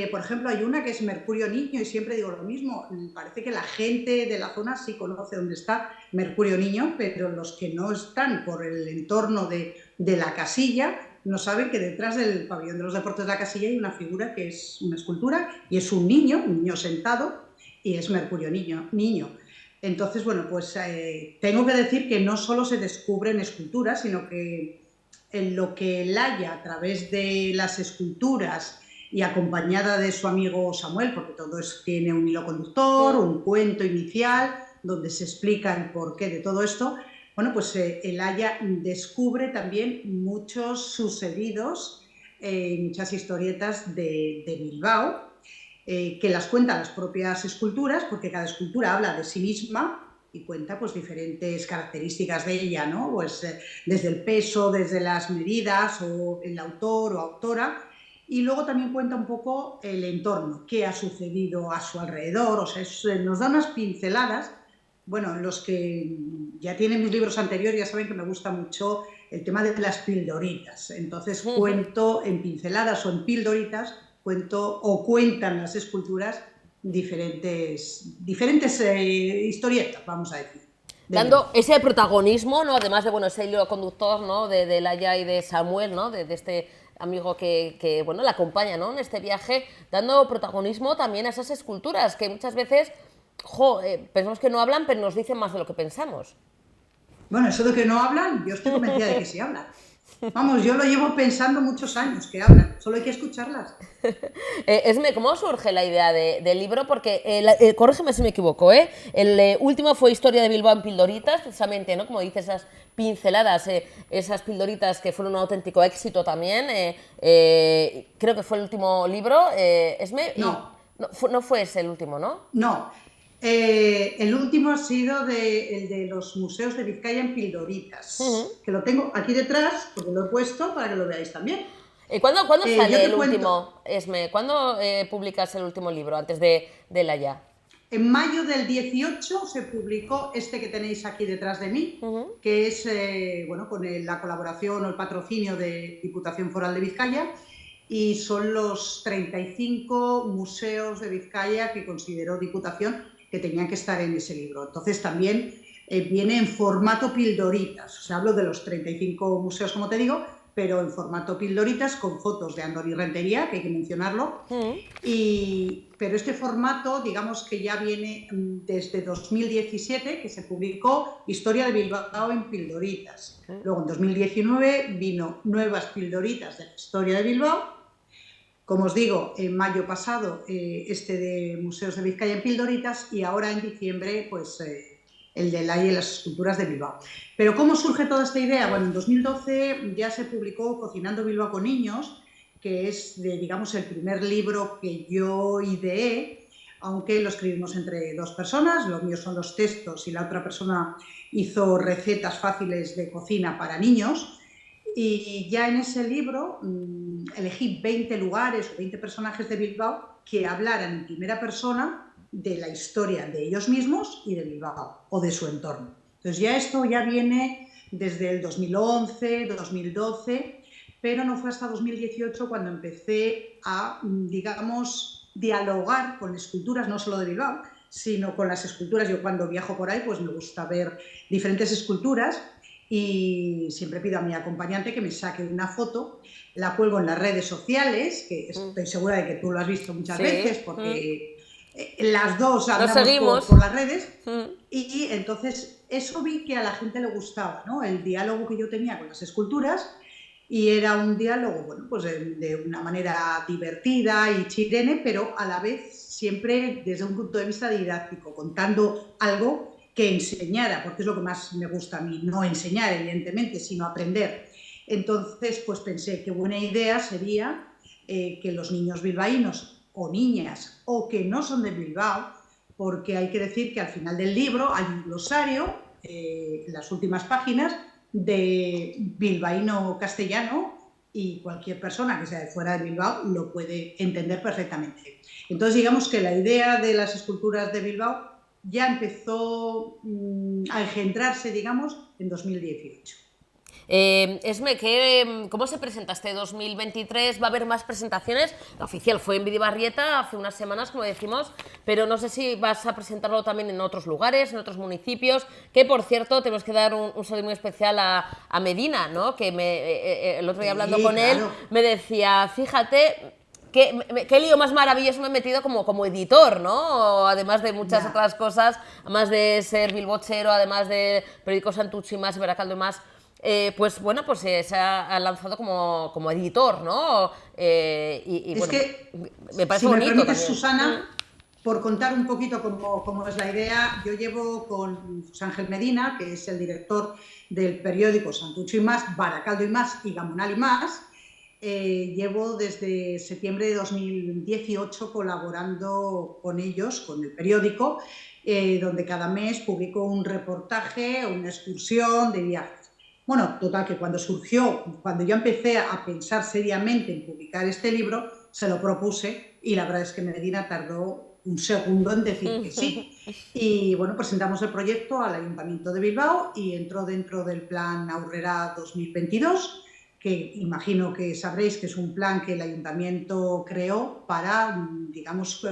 Por ejemplo, hay una que es Mercurio Niño y siempre digo lo mismo, parece que la gente de la zona sí conoce dónde está Mercurio Niño, pero los que no están por el entorno de la casilla no saben que detrás del pabellón de los deportes de la casilla hay una figura que es una escultura y es un niño sentado y es Mercurio Niño. Entonces, bueno, pues tengo que decir que no solo se descubren esculturas, sino que en lo que Laia, a través de las esculturas y acompañada de su amigo Samuel, porque todo tiene un hilo conductor, un cuento inicial, donde se explica el porqué de todo esto, bueno, pues Laia descubre también muchos sucedidos, muchas historietas de Bilbao, que las cuentan las propias esculturas, porque cada escultura habla de sí misma y cuenta pues diferentes características de ella, ¿no? Pues desde el peso, desde las medidas, o el autor o autora, y luego también cuenta un poco el entorno, qué ha sucedido a su alrededor, o sea, nos da unas pinceladas. Bueno, los que ya tienen mis libros anteriores ya saben que me gusta mucho el tema de las pildoritas. Entonces cuento en pinceladas o en pildoritas, cuentan las esculturas diferentes historietas, vamos a decir. Dando ese protagonismo, ¿no? Además de, bueno, ese hilo conductor, ¿no? de Laia y de Samuel, ¿no? De este amigo que bueno, la acompaña, ¿no? En este viaje, dando protagonismo también a esas esculturas que muchas veces pensamos que no hablan, pero nos dicen más de lo que pensamos. Bueno, eso de que no hablan, yo estoy convencida de que sí hablan. Vamos, yo lo llevo pensando muchos años, que hablan, solo hay que escucharlas. Esme, ¿cómo surge la idea del libro? Porque, corrígeme si me equivoco, el último fue Historia de Bilbao en pildoritas, precisamente, ¿no? Como dices, esas pinceladas, esas pildoritas que fueron un auténtico éxito también. Creo que fue el último libro, Esme. No. No fue ese el último, ¿no? No. El último ha sido el de los museos de Vizcaya en pildoritas, que lo tengo aquí detrás, porque lo he puesto para que lo veáis también. ¿Cuándo sale el último, Esme? ¿Cuándo publicas el último libro, antes de Laia? En mayo del 18 se publicó este que tenéis aquí detrás de mí, que es bueno, con la colaboración o el patrocinio de Diputación Foral de Vizcaya, y son los 35 museos de Vizcaya que consideró Diputación que tenían que estar en ese libro. Entonces también viene en formato pildoritas, o sea, hablo de los 35 museos, como te digo, pero en formato pildoritas con fotos de Andoni Rentería, que hay que mencionarlo, pero este formato, digamos que ya viene desde 2017, que se publicó Historia de Bilbao en pildoritas. Luego en 2019 vino Nuevas pildoritas de la Historia de Bilbao. Como os digo, en mayo pasado este de Museos de Vizcaya en pildoritas, y ahora en diciembre pues el de Laia y las esculturas de Bilbao. Pero ¿cómo surge toda esta idea? Bueno, en 2012 ya se publicó Cocinando Bilbao con Niños, que es, digamos, el primer libro que yo ideé, aunque lo escribimos entre dos personas. Los míos son los textos y la otra persona hizo recetas fáciles de cocina para niños. Y ya en ese libro elegí 20 lugares o 20 personajes de Bilbao que hablaran en primera persona de la historia de ellos mismos y de Bilbao o de su entorno. Entonces ya esto ya viene desde el 2011, 2012, pero no fue hasta 2018 cuando empecé a, digamos, dialogar con esculturas, no solo de Bilbao, sino con las esculturas. Yo cuando viajo por ahí pues me gusta ver diferentes esculturas y siempre pido a mi acompañante que me saque una foto, la cuelgo en las redes sociales, que estoy segura de que tú lo has visto muchas veces porque las dos andamos por las redes y entonces eso vi que a la gente le gustaba, ¿no? El diálogo que yo tenía con las esculturas. Y era un diálogo, bueno, pues de una manera divertida y chilene, pero a la vez siempre desde un punto de vista didáctico, contando algo que enseñara, porque es lo que más me gusta a mí, no enseñar evidentemente, sino aprender. Entonces, pues pensé que buena idea sería que los niños bilbaínos o niñas o que no son de Bilbao, porque hay que decir que al final del libro hay un glosario, en las últimas páginas, de bilbaíno castellano y cualquier persona que sea de fuera de Bilbao lo puede entender perfectamente. Entonces digamos que la idea de las esculturas de Bilbao ya empezó a engendrarse, digamos, en 2018. Esme, ¿cómo se presenta este 2023? ¿Va a haber más presentaciones? La oficial fue en Bidibarrieta hace unas semanas, como decimos, pero no sé si vas a presentarlo también en otros lugares, en otros municipios, que por cierto tenemos que dar un saludo muy especial a Medina, ¿no? Que el otro día hablando con él me decía, fíjate, ¿qué lío más maravilloso me he metido como editor, ¿no? Además de muchas otras cosas, además de ser bilbochero, además de periódico Santucho y más, y Baracaldo y más. Pues bueno, pues se ha lanzado como editor, ¿no? Y es bueno, que, me parece si bonito. Me permites, también. Susana, por contar un poquito cómo es la idea, yo llevo con José Ángel Medina, que es el director del periódico Santucho y más, Baracaldo y más y Gamonal y más. Llevo desde septiembre de 2018 colaborando con ellos, con el periódico, donde cada mes publico un reportaje, una excursión de viajes. Bueno, total, que cuando yo empecé a pensar seriamente en publicar este libro, se lo propuse y la verdad es que Medina tardó un segundo en decir que sí. Y bueno, presentamos el proyecto al Ayuntamiento de Bilbao y entró dentro del plan Aurrera 2022, que imagino que sabréis que es un plan que el Ayuntamiento creó para, digamos,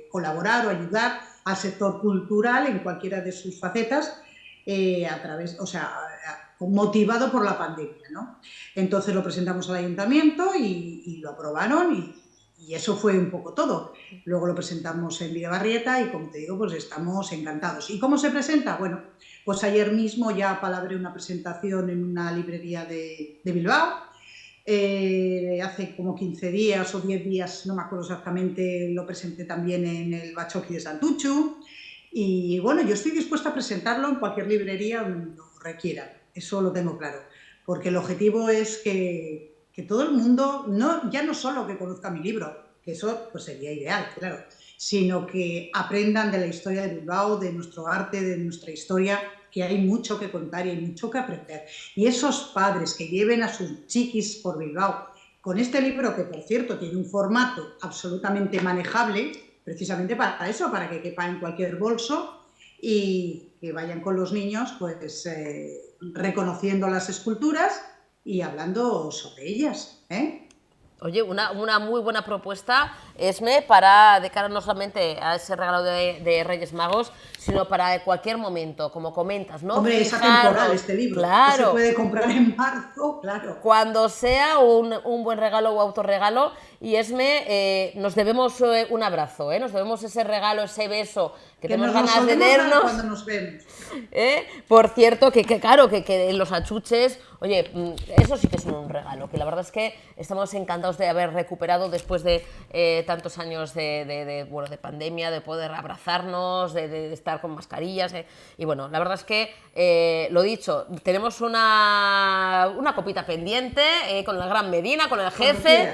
colaborar o ayudar al sector cultural en cualquiera de sus facetas, a través, o sea, motivado por la pandemia, ¿no? Entonces lo presentamos al ayuntamiento y lo aprobaron y eso fue un poco todo. Luego lo presentamos en Bidibarrieta y, como te digo, pues estamos encantados. ¿Y cómo se presenta? Bueno, pues ayer mismo ya palabré una presentación en una librería de Bilbao. Hace como 15 días o 10 días, no me acuerdo exactamente, lo presenté también en el Bachoqui de Santucho. Y bueno, yo estoy dispuesta a presentarlo en cualquier librería donde lo requiera. Eso lo tengo claro, porque el objetivo es que todo el mundo, ya no solo que conozca mi libro, que eso pues sería ideal, claro, sino que aprendan de la historia de Bilbao, de nuestro arte, de nuestra historia, que hay mucho que contar y hay mucho que aprender. Y esos padres que lleven a sus chiquis por Bilbao con este libro, que por cierto tiene un formato absolutamente manejable, precisamente para eso, para que quepa en cualquier bolso y que vayan con los niños pues reconociendo las esculturas y hablando sobre ellas, ¿eh? Oye, una muy buena propuesta, Esme, para de cara no solamente a ese regalo de Reyes Magos, sino para cualquier momento, como comentas, ¿no? Hombre, es atemporal este libro, claro, que se puede comprar en marzo, claro. Cuando sea un buen regalo o autorregalo. Y Esme, nos debemos un abrazo, nos debemos ese regalo, ese beso que tenemos ganas de vernos cuando nos vemos. Por cierto, que claro, que los achuches, oye, eso sí que es un regalo, que la verdad es que estamos encantados de haber recuperado después de tantos años de pandemia, de poder abrazarnos, de estar con mascarillas, y bueno, la verdad es que, lo dicho, tenemos una copita pendiente con la gran Medina, con el jefe,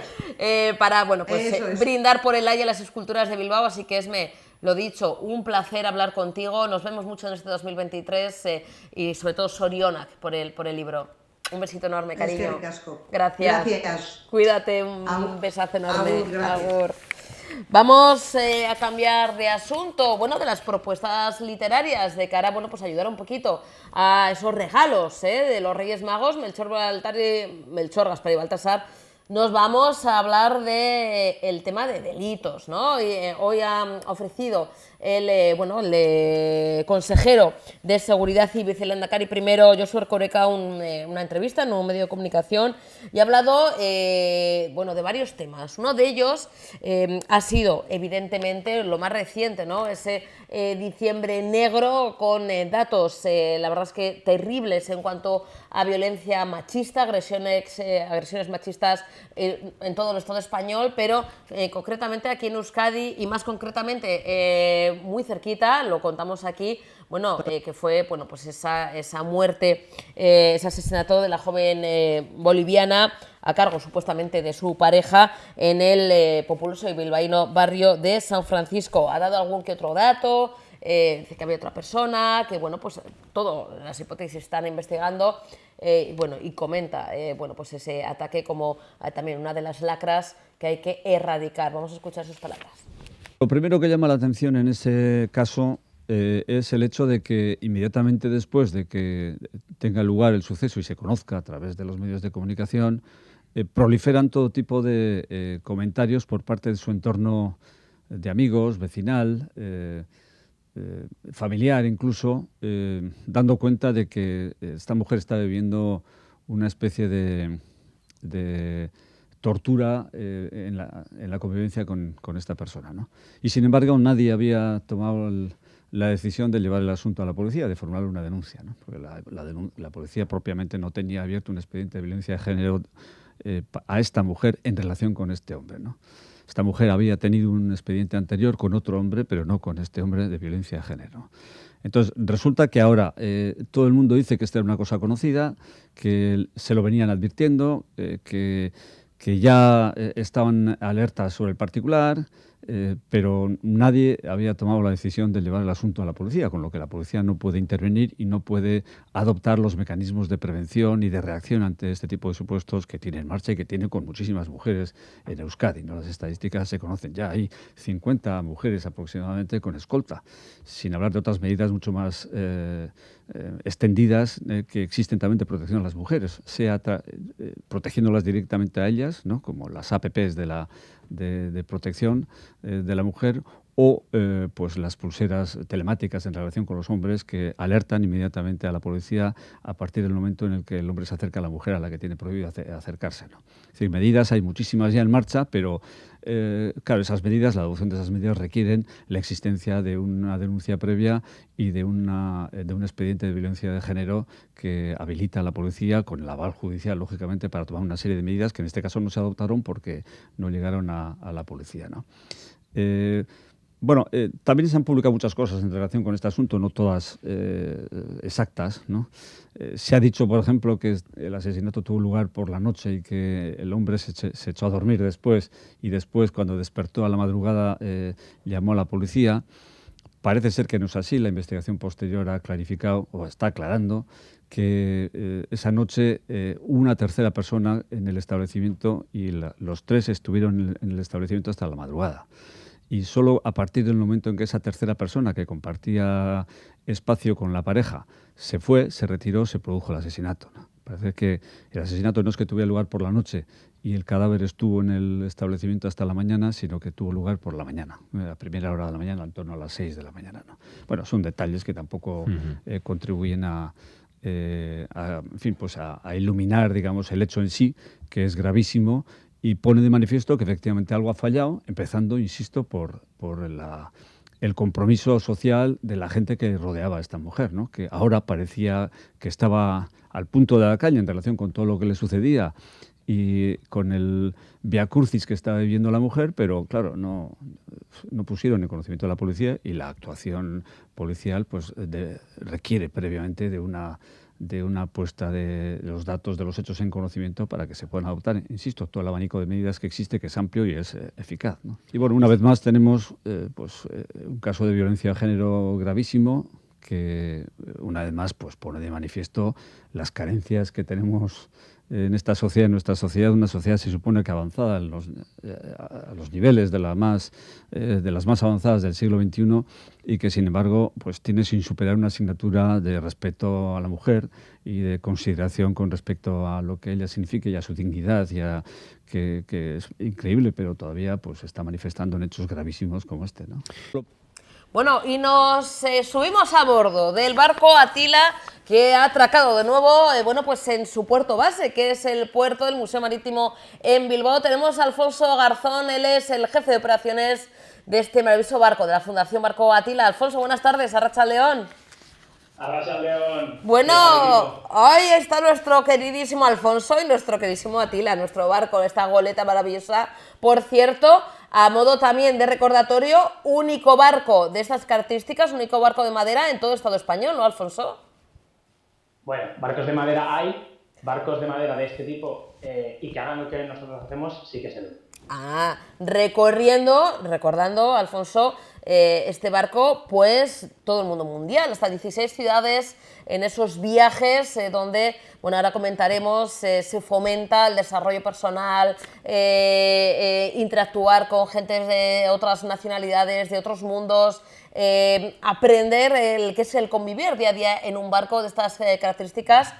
para, bueno, pues brindar por el aire las esculturas de Bilbao, así que Esme, lo dicho, un placer hablar contigo, nos vemos mucho en este 2023 y sobre todo sorionak por el libro. Un besito enorme, cariño. Es que Gracias. Gracias. Cuídate, un besazo enorme. Agur, gracias. Agur. Vamos a cambiar de asunto, bueno, de las propuestas literarias de cara, bueno, pues ayudar un poquito a esos regalos de los Reyes Magos, Melchor, Gaspar y Baltasar. Nos vamos a hablar del tema de delitos, ¿no? Y, hoy ha ofrecido el consejero de Seguridad y Vicelehendakari primero, Josu Erkoreka, una entrevista en un medio de comunicación y ha hablado de varios temas. Uno de ellos ha sido, evidentemente, lo más reciente, ¿no? Ese diciembre negro con datos, la verdad es que terribles en cuanto a violencia machista, agresiones machistas en todo el Estado español, pero concretamente aquí en Euskadi y más concretamente muy cerquita, lo contamos aquí, que fue pues esa muerte, ese asesinato de la joven boliviana a cargo supuestamente de su pareja en el populoso y bilbaíno barrio de San Francisco. Ha dado algún que otro dato, dice que había otra persona, que pues todas las hipótesis se están investigando, y comenta pues ese ataque como también una de las lacras que hay que erradicar. Vamos a escuchar sus palabras. Lo primero que llama la atención en ese caso es el hecho de que inmediatamente después de que tenga lugar el suceso y se conozca a través de los medios de comunicación, proliferan todo tipo de comentarios por parte de su entorno de amigos, vecinal, familiar incluso, dando cuenta de que esta mujer está viviendo una especie de tortura en la convivencia con esta persona, ¿no? Y sin embargo nadie había tomado la decisión de llevar el asunto a la policía, de formular una denuncia, ¿no? Porque la policía propiamente no tenía abierto un expediente de violencia de género a esta mujer en relación con este hombre, ¿no? Esta mujer había tenido un expediente anterior con otro hombre, pero no con este hombre de violencia de género. Entonces, resulta que ahora todo el mundo dice que esta era una cosa conocida, que se lo venían advirtiendo, que ya estaban alertas sobre el particular, pero nadie había tomado la decisión de llevar el asunto a la policía, con lo que la policía no puede intervenir y no puede adoptar los mecanismos de prevención y de reacción ante este tipo de supuestos que tiene en marcha y que tiene con muchísimas mujeres en Euskadi, ¿no? Las estadísticas se conocen ya, hay 50 mujeres aproximadamente con escolta, sin hablar de otras medidas mucho más extendidas que existen también de protección a las mujeres, sea protegiéndolas directamente a ellas, ¿no? Como las APPs de protección de la mujer, o pues las pulseras telemáticas en relación con los hombres que alertan inmediatamente a la policía a partir del momento en el que el hombre se acerca a la mujer a la que tiene prohibido acercarse, ¿no? Es decir, medidas hay muchísimas ya en marcha, pero claro, esas medidas, la adopción de esas medidas requieren la existencia de una denuncia previa y de un expediente de violencia de género que habilita a la policía con el aval judicial, lógicamente, para tomar una serie de medidas que en este caso no se adoptaron porque no llegaron a la policía, ¿no? También se han publicado muchas cosas en relación con este asunto, no todas exactas, ¿no? Se ha dicho, por ejemplo, que el asesinato tuvo lugar por la noche y que el hombre se echó a dormir después y después, cuando despertó a la madrugada, llamó a la policía. Parece ser que no es así. La investigación posterior ha clarificado o está aclarando que esa noche hubo una tercera persona en el establecimiento y los tres estuvieron en el establecimiento hasta la madrugada. Y solo a partir del momento en que esa tercera persona que compartía espacio con la pareja se fue, se retiró, se produjo el asesinato, ¿no? Parece que el asesinato no es que tuviera lugar por la noche y el cadáver estuvo en el establecimiento hasta la mañana, sino que tuvo lugar por la mañana, a primera hora de la mañana, en torno a las 6 de la mañana, ¿no? Bueno, son detalles que tampoco contribuyen a iluminar, digamos, el hecho en sí, que es gravísimo, y pone de manifiesto que efectivamente algo ha fallado, empezando, insisto, por el compromiso social de la gente que rodeaba a esta mujer, ¿no? Que ahora parecía que estaba al punto de la calle en relación con todo lo que le sucedía y con el viacrucis que estaba viviendo la mujer, pero claro, no pusieron en conocimiento de la policía y la actuación policial pues requiere previamente de una puesta de los datos de los hechos en conocimiento para que se puedan adoptar, insisto, todo el abanico de medidas que existe, que es amplio y es eficaz, ¿no? Y bueno, una vez más tenemos un caso de violencia de género gravísimo que una vez más pues pone de manifiesto las carencias que tenemos en esta sociedad, en nuestra sociedad, una sociedad se supone que avanzada a los niveles de las más avanzadas del siglo XXI, y que sin embargo pues tiene sin superar una asignatura de respeto a la mujer y de consideración con respecto a lo que ella significa y a su dignidad, que es increíble, pero todavía pues se está manifestando en hechos gravísimos como este, ¿no? Bueno, y nos subimos a bordo del barco Atila, que ha atracado de nuevo, bueno, pues en su puerto base, que es el puerto del Museo Marítimo en Bilbao. Tenemos a Alfonso Garzón, él es el jefe de operaciones de este maravilloso barco, de la Fundación Barco Atila. Alfonso, buenas tardes, Arratsaldeon. Arratsaldeon. Bueno, hoy está nuestro queridísimo Alfonso y nuestro queridísimo Atila, nuestro barco, esta goleta maravillosa. Por cierto, a modo también de recordatorio, único barco de estas características, único barco de madera en todo Estado español, ¿no, Alfonso? Bueno, barcos de madera hay, barcos de madera de este tipo y que hagan lo que nosotros hacemos, sí que es el único. Recordando, Alfonso, este barco, pues todo el mundo mundial, hasta 16 ciudades en esos viajes donde, bueno, ahora comentaremos, se fomenta el desarrollo personal, interactuar con gente de otras nacionalidades, de otros mundos, aprender qué es el convivir día a día en un barco de estas características.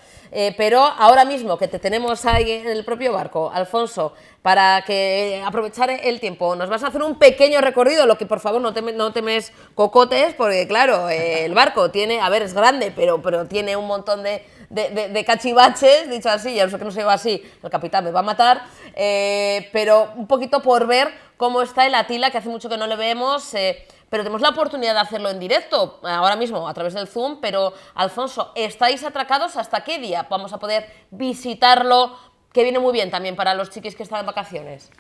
Pero ahora mismo que te tenemos ahí en el propio barco, Alfonso, para que aprovechar el tiempo, nos vas a hacer un pequeño recorrido, lo que por favor no temes cocotes, porque claro, el barco tiene, a ver, es grande, pero tiene un montón de cachivaches, dicho así, ya no sé que no se llama así, el capitán me va a matar, pero un poquito por ver cómo está el Atila, que hace mucho que no le vemos, pero tenemos la oportunidad de hacerlo en directo, ahora mismo, a través del Zoom. Pero, Alfonso, ¿estáis atracados? ¿Hasta qué día vamos a poder visitarlo? Que viene muy bien también para los chiquis que están en vacaciones.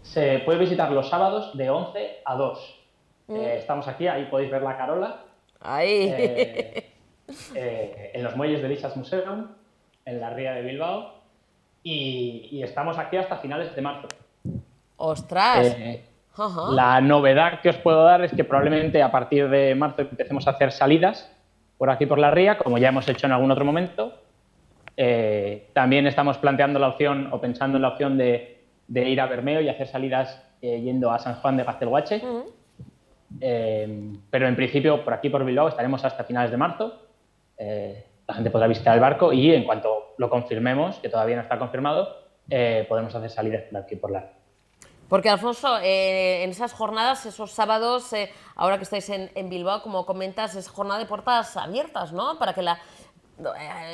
Se puede visitar los sábados de 11 a 2. Estamos aquí, ahí podéis ver la Carola. Ahí. En los muelles del Rijksmuseum, en la ría de Bilbao. Y estamos aquí hasta finales de marzo. ¡Ostras! La novedad que os puedo dar es que probablemente a partir de marzo empecemos a hacer salidas por aquí por la ría, como ya hemos hecho en algún otro momento. También estamos planteando la opción o pensando en la opción de ir a Bermeo y hacer salidas yendo a San Juan de Gaztelugatxe. Pero en principio por aquí por Bilbao estaremos hasta finales de marzo. La gente podrá visitar el barco y en cuanto lo confirmemos, que todavía no está confirmado, podemos hacer salidas por aquí por la ría. Porque, Alfonso, en esas jornadas, esos sábados, ahora que estáis en Bilbao, como comentas, es jornada de puertas abiertas, ¿no? Para que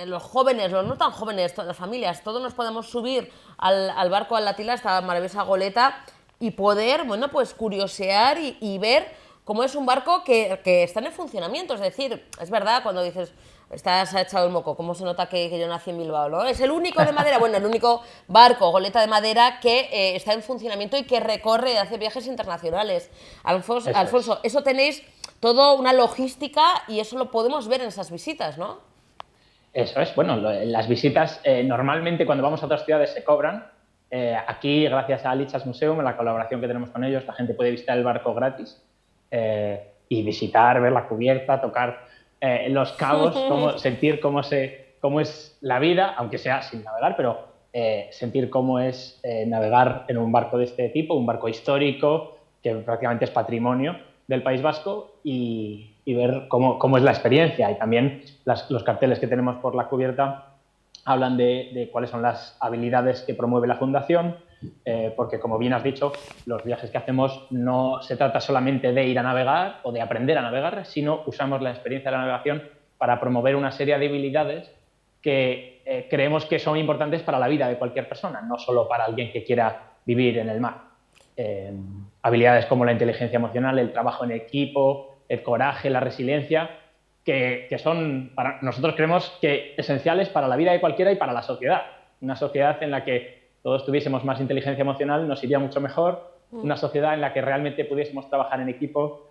los jóvenes, los no tan jóvenes, todas las familias, todos nos podamos subir al barco, al Atila, esta maravillosa goleta, y poder, bueno, pues curiosear y ver cómo es un barco que está en funcionamiento. Es decir, es verdad cuando dices, estás echado el moco, cómo se nota que yo nací en Bilbao, ¿no? Es el único de madera, bueno, el único barco, goleta de madera, que está en funcionamiento y que recorre y hace viajes internacionales. Alfonso, eso tenéis todo una logística y eso lo podemos ver en esas visitas, ¿no? Eso es, bueno, las visitas normalmente cuando vamos a otras ciudades se cobran. Aquí, gracias a Rijksmuseum, en la colaboración que tenemos con ellos, la gente puede visitar el barco gratis y visitar, ver la cubierta, tocar los cabos, sentir cómo es la vida, aunque sea sin navegar, pero sentir cómo es navegar en un barco de este tipo, un barco histórico que prácticamente es patrimonio del País Vasco, y ver cómo es la experiencia. Y también los carteles que tenemos por la cubierta hablan de cuáles son las habilidades que promueve la Fundación, porque, como bien has dicho, los viajes que hacemos no se trata solamente de ir a navegar o de aprender a navegar, sino usamos la experiencia de la navegación para promover una serie de habilidades que creemos que son importantes para la vida de cualquier persona, no solo para alguien que quiera vivir en el mar. Habilidades como la inteligencia emocional, el trabajo en equipo, el coraje, la resiliencia, que son, para nosotros creemos que esenciales para la vida de cualquiera y para la sociedad. Una sociedad en la que todos tuviésemos más inteligencia emocional nos iría mucho mejor. Una sociedad en la que realmente pudiésemos trabajar en equipo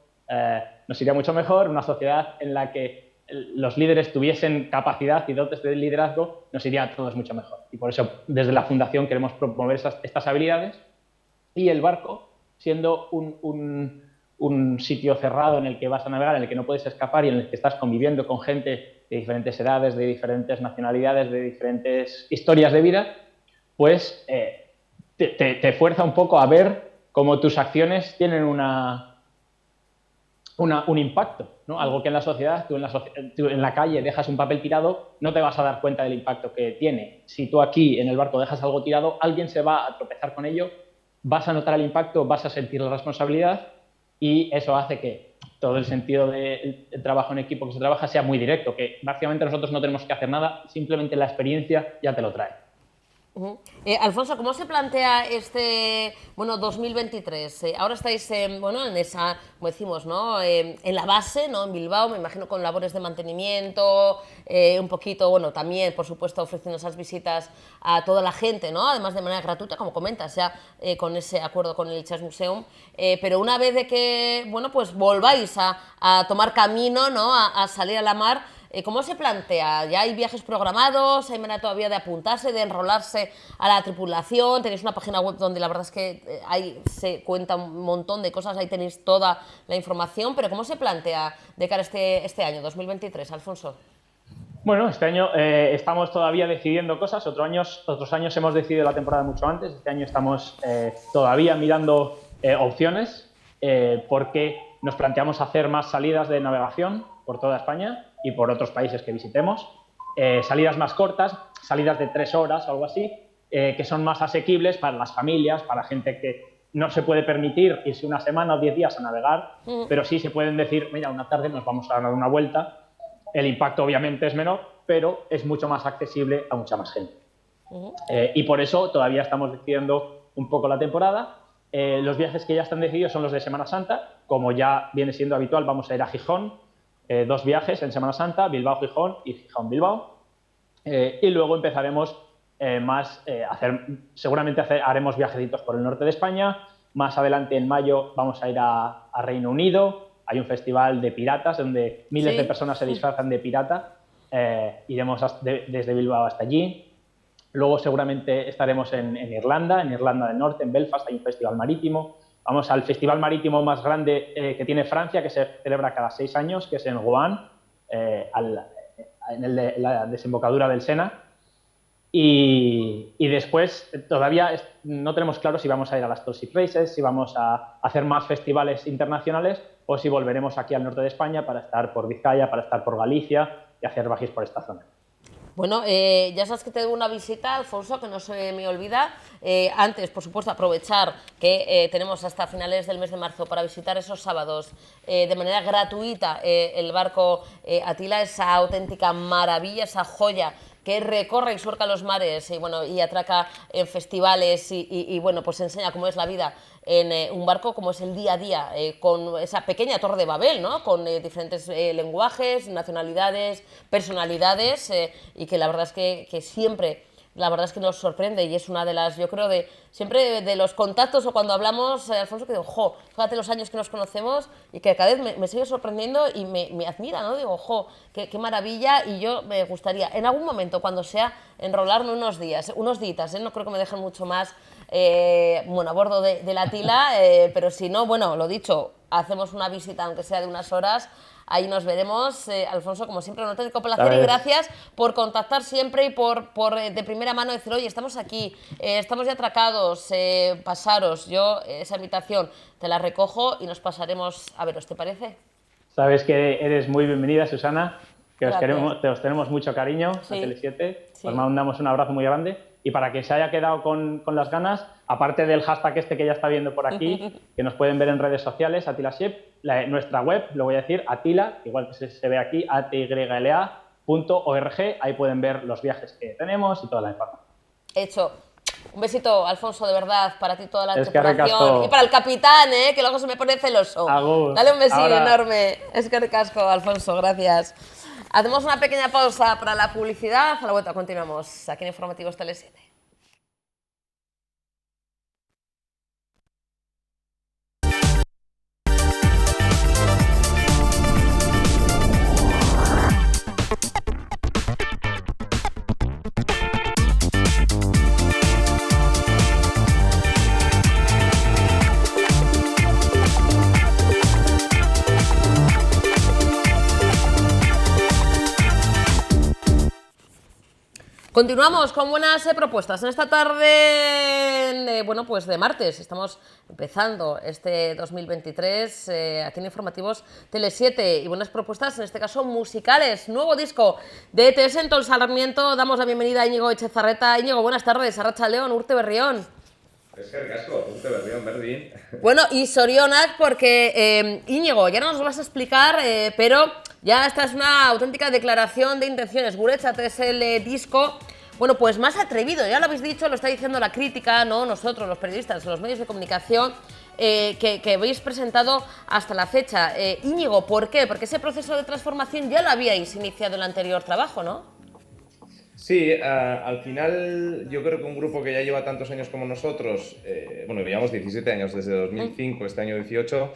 nos iría mucho mejor. Una sociedad en la que los líderes tuviesen capacidad y dotes de liderazgo nos iría a todos mucho mejor. Y por eso desde la Fundación queremos promover estas habilidades, y el barco, siendo un sitio cerrado en el que vas a navegar, en el que no puedes escapar y en el que estás conviviendo con gente de diferentes edades, de diferentes nacionalidades, de diferentes historias de vida, pues te fuerza un poco a ver cómo tus acciones tienen un impacto, ¿no? Algo que en la sociedad, tú en la calle dejas un papel tirado, no te vas a dar cuenta del impacto que tiene. Si tú aquí en el barco dejas algo tirado, alguien se va a tropezar con ello, vas a notar el impacto, vas a sentir la responsabilidad y eso hace que todo el sentido del trabajo en equipo que se trabaja sea muy directo, que básicamente nosotros no tenemos que hacer nada, simplemente la experiencia ya te lo trae. Alfonso, ¿cómo se plantea este 2023? Ahora estáis en esa, como decimos, ¿no? En la base, ¿no? En Bilbao, me imagino con labores de mantenimiento, un poquito, también, por supuesto, ofreciendo esas visitas a toda la gente, ¿no? Además de manera gratuita, como comentas, ya con ese acuerdo con el ItxasMuseum. Pero una vez de que, pues volváis a tomar camino, ¿no? A salir a la mar, ¿cómo se plantea? ¿Ya hay viajes programados? ¿Hay manera todavía de apuntarse, de enrolarse a la tripulación? Tenéis una página web donde la verdad es que ahí se cuenta un montón de cosas, ahí tenéis toda la información, pero ¿cómo se plantea de cara a este año, 2023, Alfonso? Bueno, este año estamos todavía decidiendo cosas, otros años hemos decidido la temporada mucho antes, este año estamos todavía mirando opciones porque nos planteamos hacer más salidas de navegación por toda España y por otros países que visitemos, salidas más cortas, salidas de 3 horas o algo así, que son más asequibles para las familias, para gente que no se puede permitir irse una semana o 10 días a navegar, pero sí se pueden decir, mira, una tarde nos vamos a dar una vuelta. El impacto obviamente es menor, pero es mucho más accesible a mucha más gente. Y por eso todavía estamos decidiendo un poco la temporada. Los viajes que ya están decididos son los de Semana Santa. Como ya viene siendo habitual, vamos a ir a Gijón, 2 viajes en Semana Santa, Bilbao-Gijón y Gijón-Bilbao. Y luego empezaremos seguramente haremos viajecitos por el norte de España. Más adelante, en mayo, vamos a ir a Reino Unido. Hay un festival de piratas donde miles de personas se disfrazan de pirata. Iremos desde Bilbao hasta allí. Luego seguramente estaremos en Irlanda del Norte, en Belfast, hay un festival marítimo. Vamos al festival marítimo más grande que tiene Francia, que se celebra cada 6 años, que es en Rouen, en la desembocadura del Sena. Y después todavía no tenemos claro si vamos a ir a las Tall Ship Races, si vamos a hacer más festivales internacionales o si volveremos aquí al norte de España para estar por Vizcaya, para estar por Galicia y hacer viajes por esta zona. Bueno, ya sabes que te doy una visita, Alfonso, que no se me olvida. Antes, por supuesto, aprovechar que tenemos hasta finales del mes de marzo para visitar esos sábados de manera gratuita el barco Atila, esa auténtica maravilla, esa joya que recorre y surca los mares y atraca en festivales y pues enseña cómo es la vida en un barco, cómo es el día a día, con esa pequeña torre de Babel, ¿no? Con diferentes lenguajes, nacionalidades, personalidades, y que la verdad es que siempre, la verdad es que nos sorprende y es una de las, yo creo, siempre de los contactos o cuando hablamos, Alfonso, que digo, fíjate los años que nos conocemos y que cada vez me sigue sorprendiendo y me admira, ¿no? Digo, qué maravilla, y yo me gustaría, en algún momento, cuando sea, enrolarme unos días, no creo que me dejen mucho más, a bordo de la Atila, pero si no, lo dicho, hacemos una visita, aunque sea de unas horas. Ahí nos veremos, Alfonso, como siempre, un auténtico placer y gracias por contactar siempre y por de primera mano decir, oye, estamos aquí, estamos ya atracados, pasaros. Yo esa invitación te la recojo y nos pasaremos a veros, ¿te parece? Sabes que eres muy bienvenida, Susana, que os tenemos mucho cariño, sí. A Tele7, sí. Os mandamos un abrazo muy grande. Y para que se haya quedado con las ganas, aparte del hashtag que ya está viendo por aquí, que nos pueden ver en redes sociales, Atila Ship, nuestra web, lo voy a decir, Atila, igual que se ve aquí, atyla.org, ahí pueden ver los viajes que tenemos y toda la información. Hecho. Un besito, Alfonso, de verdad, para ti toda la tripulación. Y para el capitán, que luego se me pone celoso. Agur. Dale un besito enorme. Es que ricasco, Alfonso, gracias. Hacemos una pequeña pausa para la publicidad. A la vuelta continuamos aquí en Informativos Tele7. Continuamos con buenas propuestas. En esta tarde, bueno, pues de martes, estamos empezando este 2023 aquí en Informativos Tele7 y buenas propuestas, en este caso musicales. Nuevo disco de ETS en Tol Sarmiento. Damos la bienvenida a Íñigo Etxezarreta. Íñigo, buenas tardes. Arratsalde León, Urte Berrión. Eskerrik asko, Urte Berrión, berdin. Bueno, y Sorionak, porque Íñigo, ya nos lo vas a explicar, pero ya esta es una auténtica declaración de intenciones. Guretzat es el disco, bueno, pues más atrevido, ya lo habéis dicho, lo está diciendo la crítica, no nosotros, los periodistas, los medios de comunicación, que habéis presentado hasta la fecha. Íñigo, ¿por qué? Porque ese proceso de transformación ya lo habíais iniciado en el anterior trabajo, ¿no? Sí, al final yo creo que un grupo que ya lleva tantos años como nosotros, bueno, llevamos 17 años desde 2005, este año 18,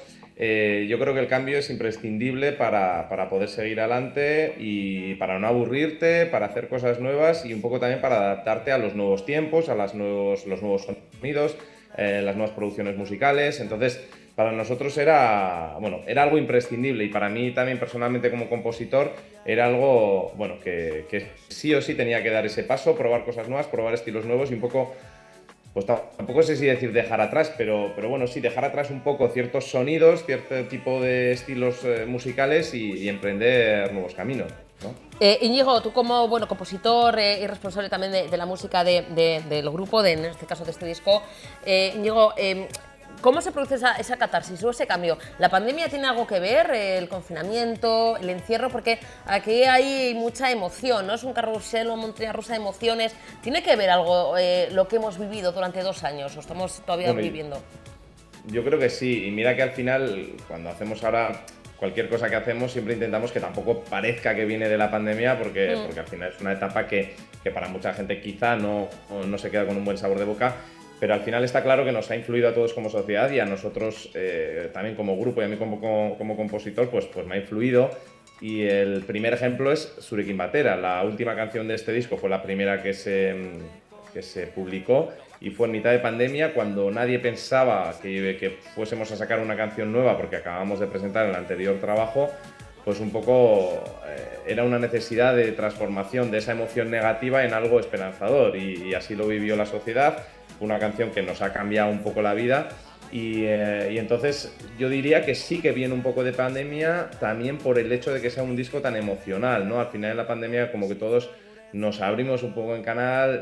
yo creo que el cambio es imprescindible para poder seguir adelante y para no aburrirte, para hacer cosas nuevas y un poco también para adaptarte a los nuevos tiempos, a los nuevos sonidos, las nuevas producciones musicales. Entonces, para nosotros era algo imprescindible y para mí también personalmente como compositor era algo que sí o sí tenía que dar ese paso, probar cosas nuevas, probar estilos nuevos y un poco, pues tampoco sé si decir dejar atrás, pero bueno, sí, dejar atrás un poco ciertos sonidos, cierto tipo de estilos musicales y emprender nuevos caminos, ¿no? Íñigo, tú como compositor y responsable también de la música del grupo, en este caso de este disco, Íñigo, ¿cómo se produce esa catarsis o ese cambio? ¿La pandemia tiene algo que ver? ¿El confinamiento, el encierro? Porque aquí hay mucha emoción, ¿no? Es un carrusel, una montaña rusa de emociones. ¿Tiene que ver algo lo que hemos vivido durante 2 años o estamos todavía viviendo? Yo creo que sí, y mira que al final, cuando hacemos ahora cualquier cosa que hacemos, siempre intentamos que tampoco parezca que viene de la pandemia, porque al final es una etapa que para mucha gente quizá no se queda con un buen sabor de boca. Pero al final está claro que nos ha influido a todos como sociedad y a nosotros también como grupo y a mí como compositor, pues me ha influido. Y el primer ejemplo es Zurekin Batera. La última canción de este disco fue la primera que se publicó y fue en mitad de pandemia, cuando nadie pensaba que fuésemos a sacar una canción nueva porque acabamos de presentar el anterior trabajo. Pues un poco era una necesidad de transformación de esa emoción negativa en algo esperanzador y así lo vivió la sociedad. Una canción que nos ha cambiado un poco la vida y entonces yo diría que sí que viene un poco de pandemia también por el hecho de que sea un disco tan emocional, ¿no? Al final de la pandemia como que todos nos abrimos un poco en canal,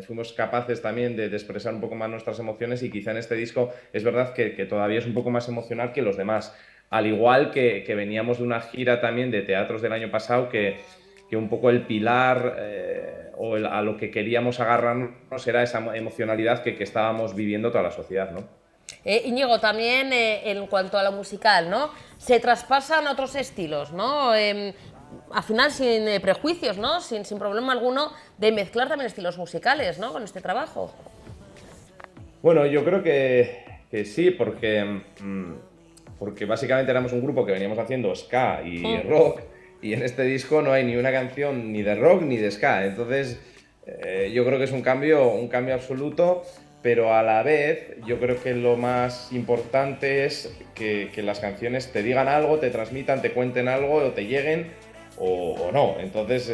fuimos capaces también de expresar un poco más nuestras emociones y quizá en este disco es verdad que todavía es un poco más emocional que los demás, al igual que veníamos de una gira también de teatros del año pasado que un poco el pilar a lo que queríamos agarrarnos era esa emocionalidad que estábamos viviendo toda la sociedad, ¿no? Íñigo, también en cuanto a lo musical, ¿no? Se traspasan otros estilos, ¿no? Al final sin prejuicios, ¿no? Sin problema alguno de mezclar también estilos musicales, ¿no? Con este trabajo. Bueno, yo creo que sí, porque básicamente éramos un grupo que veníamos haciendo ska y rock. Y en este disco no hay ni una canción ni de rock ni de ska, entonces yo creo que es un cambio absoluto, pero a la vez yo creo que lo más importante es que las canciones te digan algo, te transmitan, te cuenten algo o te lleguen o no. Entonces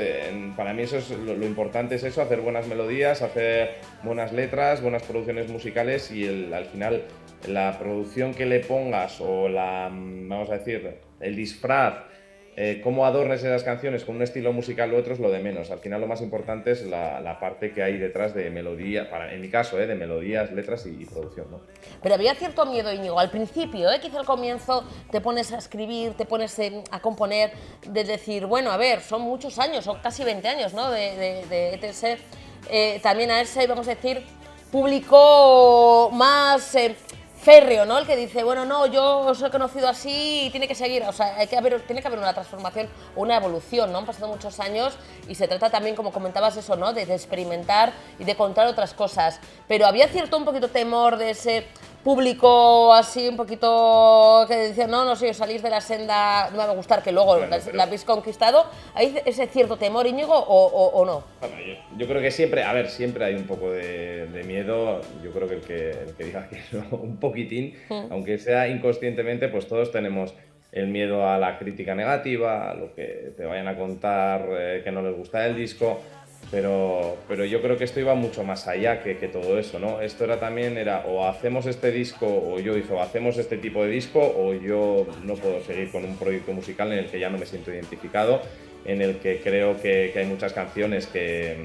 para mí eso es lo importante, es eso, hacer buenas melodías, hacer buenas letras, buenas producciones musicales y al final la producción que le pongas o vamos a decir, el disfraz, cómo adornes esas canciones con un estilo musical u otro es lo de menos. Al final lo más importante es la parte que hay detrás de melodía, en mi caso, de melodías, letras y producción, ¿no? Pero había cierto miedo, Íñigo, al principio, quizá al comienzo te pones a escribir, te pones a componer, de decir, bueno, a ver, son muchos años, son casi 20 años, ¿no? de ETS, también a ese, vamos a decir, público más férreo, ¿no? El que dice, bueno, no, yo os he conocido así y tiene que seguir, o sea, tiene que haber una transformación, una evolución, ¿no? Han pasado muchos años y se trata también, como comentabas eso, ¿no? De experimentar y de contar otras cosas. Pero había cierto un poquito temor de ese público así un poquito que decía, no sé, os salís de la senda, no me va a gustar, que luego la habéis conquistado. ¿Hay ese cierto temor, Íñigo, o no? Bueno, yo creo que siempre hay un poco de miedo. Yo creo que el que diga que no, un poquitín, aunque sea inconscientemente, pues todos tenemos el miedo a la crítica negativa, a lo que te vayan a contar que no les gusta el disco. Pero yo creo que esto iba mucho más allá que todo eso, ¿no? Esto era o hacemos este disco, o yo dije, o hacemos este tipo de disco, o yo no puedo seguir con un proyecto musical en el que ya no me siento identificado, en el que creo que hay muchas canciones que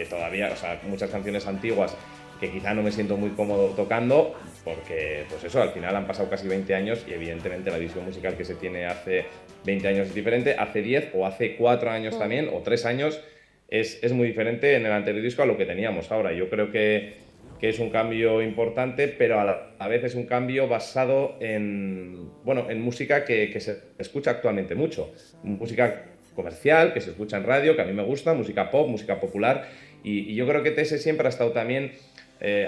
todavía, o sea, muchas canciones antiguas que quizá no me siento muy cómodo tocando, porque, pues eso, al final han pasado casi 20 años y evidentemente la visión musical que se tiene hace 20 años es diferente, hace 10 o hace 4 años también, o 3 años, es muy diferente en el anterior disco a lo que teníamos ahora. Yo creo que es un cambio importante, pero a la vez es un cambio basado en música que se escucha actualmente mucho. Música comercial, que se escucha en radio, que a mí me gusta, música pop, música popular, y yo creo que TS siempre ha estado también,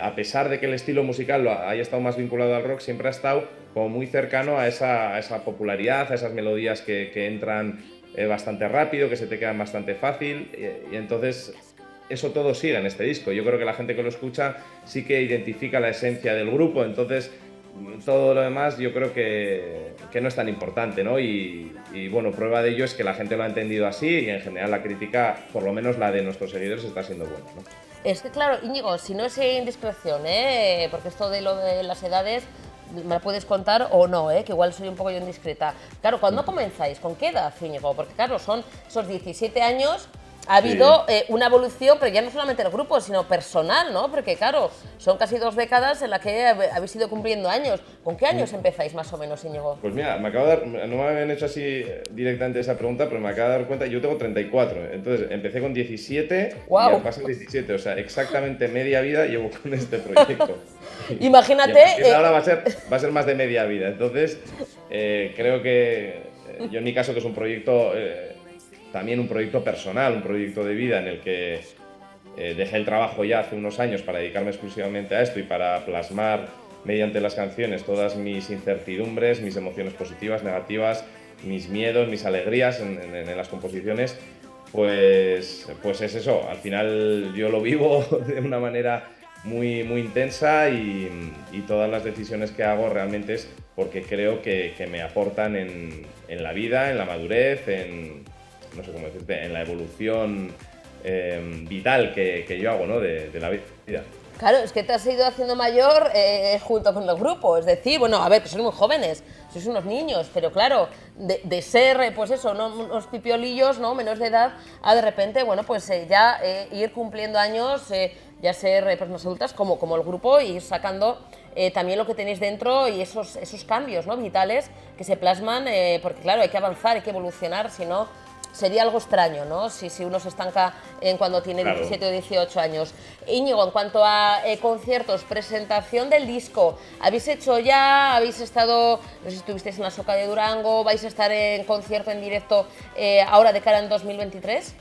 a pesar de que el estilo musical haya estado más vinculado al rock, siempre ha estado como muy cercano a esa popularidad, a esas melodías que entran bastante rápido, que se te quedan bastante fácil, y entonces eso todo sigue en este disco. Yo creo que la gente que lo escucha sí que identifica la esencia del grupo, entonces todo lo demás yo creo que no es tan importante, ¿no? Y bueno, prueba de ello es que la gente lo ha entendido así y en general la crítica, por lo menos la de nuestros seguidores, está siendo buena, ¿no? Es que claro, Íñigo, si no es indiscreción, porque esto de lo de las edades me la puedes contar o no, que igual soy un poco yo indiscreta. Claro, ¿cuándo comenzáis? ¿Con qué edad, Íñigo? Porque claro, son esos 17 años, ha habido una evolución, pero ya no solamente del grupo, sino personal, ¿no? Porque claro, son casi 2 décadas en las que habéis ido cumpliendo años. ¿Con qué años empezáis más o menos, Íñigo? Pues mira, no me habían hecho así directamente esa pregunta, pero me acabo de dar cuenta, yo tengo 34, entonces empecé con 17 ¡Wow! Y ya pasan 17, o sea, exactamente media vida llevo con este proyecto. Imagínate. Y ahora va a ser más de media vida, entonces creo que yo en mi caso, que es un proyecto, también un proyecto personal, un proyecto de vida en el que dejé el trabajo ya hace unos años para dedicarme exclusivamente a esto y para plasmar mediante las canciones todas mis incertidumbres, mis emociones positivas, negativas, mis miedos, mis alegrías en las composiciones, pues es eso. Al final yo lo vivo de una manera muy, muy intensa y todas las decisiones que hago realmente es porque creo que me aportan en la vida, en la madurez, no sé cómo decirte, en la evolución vital que yo hago, ¿no? de la vida. Claro, es que te has ido haciendo mayor junto con el grupo, es decir, bueno, a ver, que sois muy jóvenes, sois unos niños, pero claro, de ser, pues eso, ¿no? Unos pipiolillos, ¿no? Menos de edad, a de repente, bueno, pues ya ir cumpliendo años, ya ser personas adultas como el grupo y ir sacando también lo que tenéis dentro y esos cambios, ¿no? Vitales que se plasman, porque claro, hay que avanzar, hay que evolucionar, si no sería algo extraño, ¿no? Si uno se estanca en cuando tiene 17 o 18 años. Íñigo, en cuanto a conciertos, presentación del disco, ¿habéis estado, no sé si estuvisteis en la Soca de Durango, vais a estar en concierto en directo ahora de cara en 2023?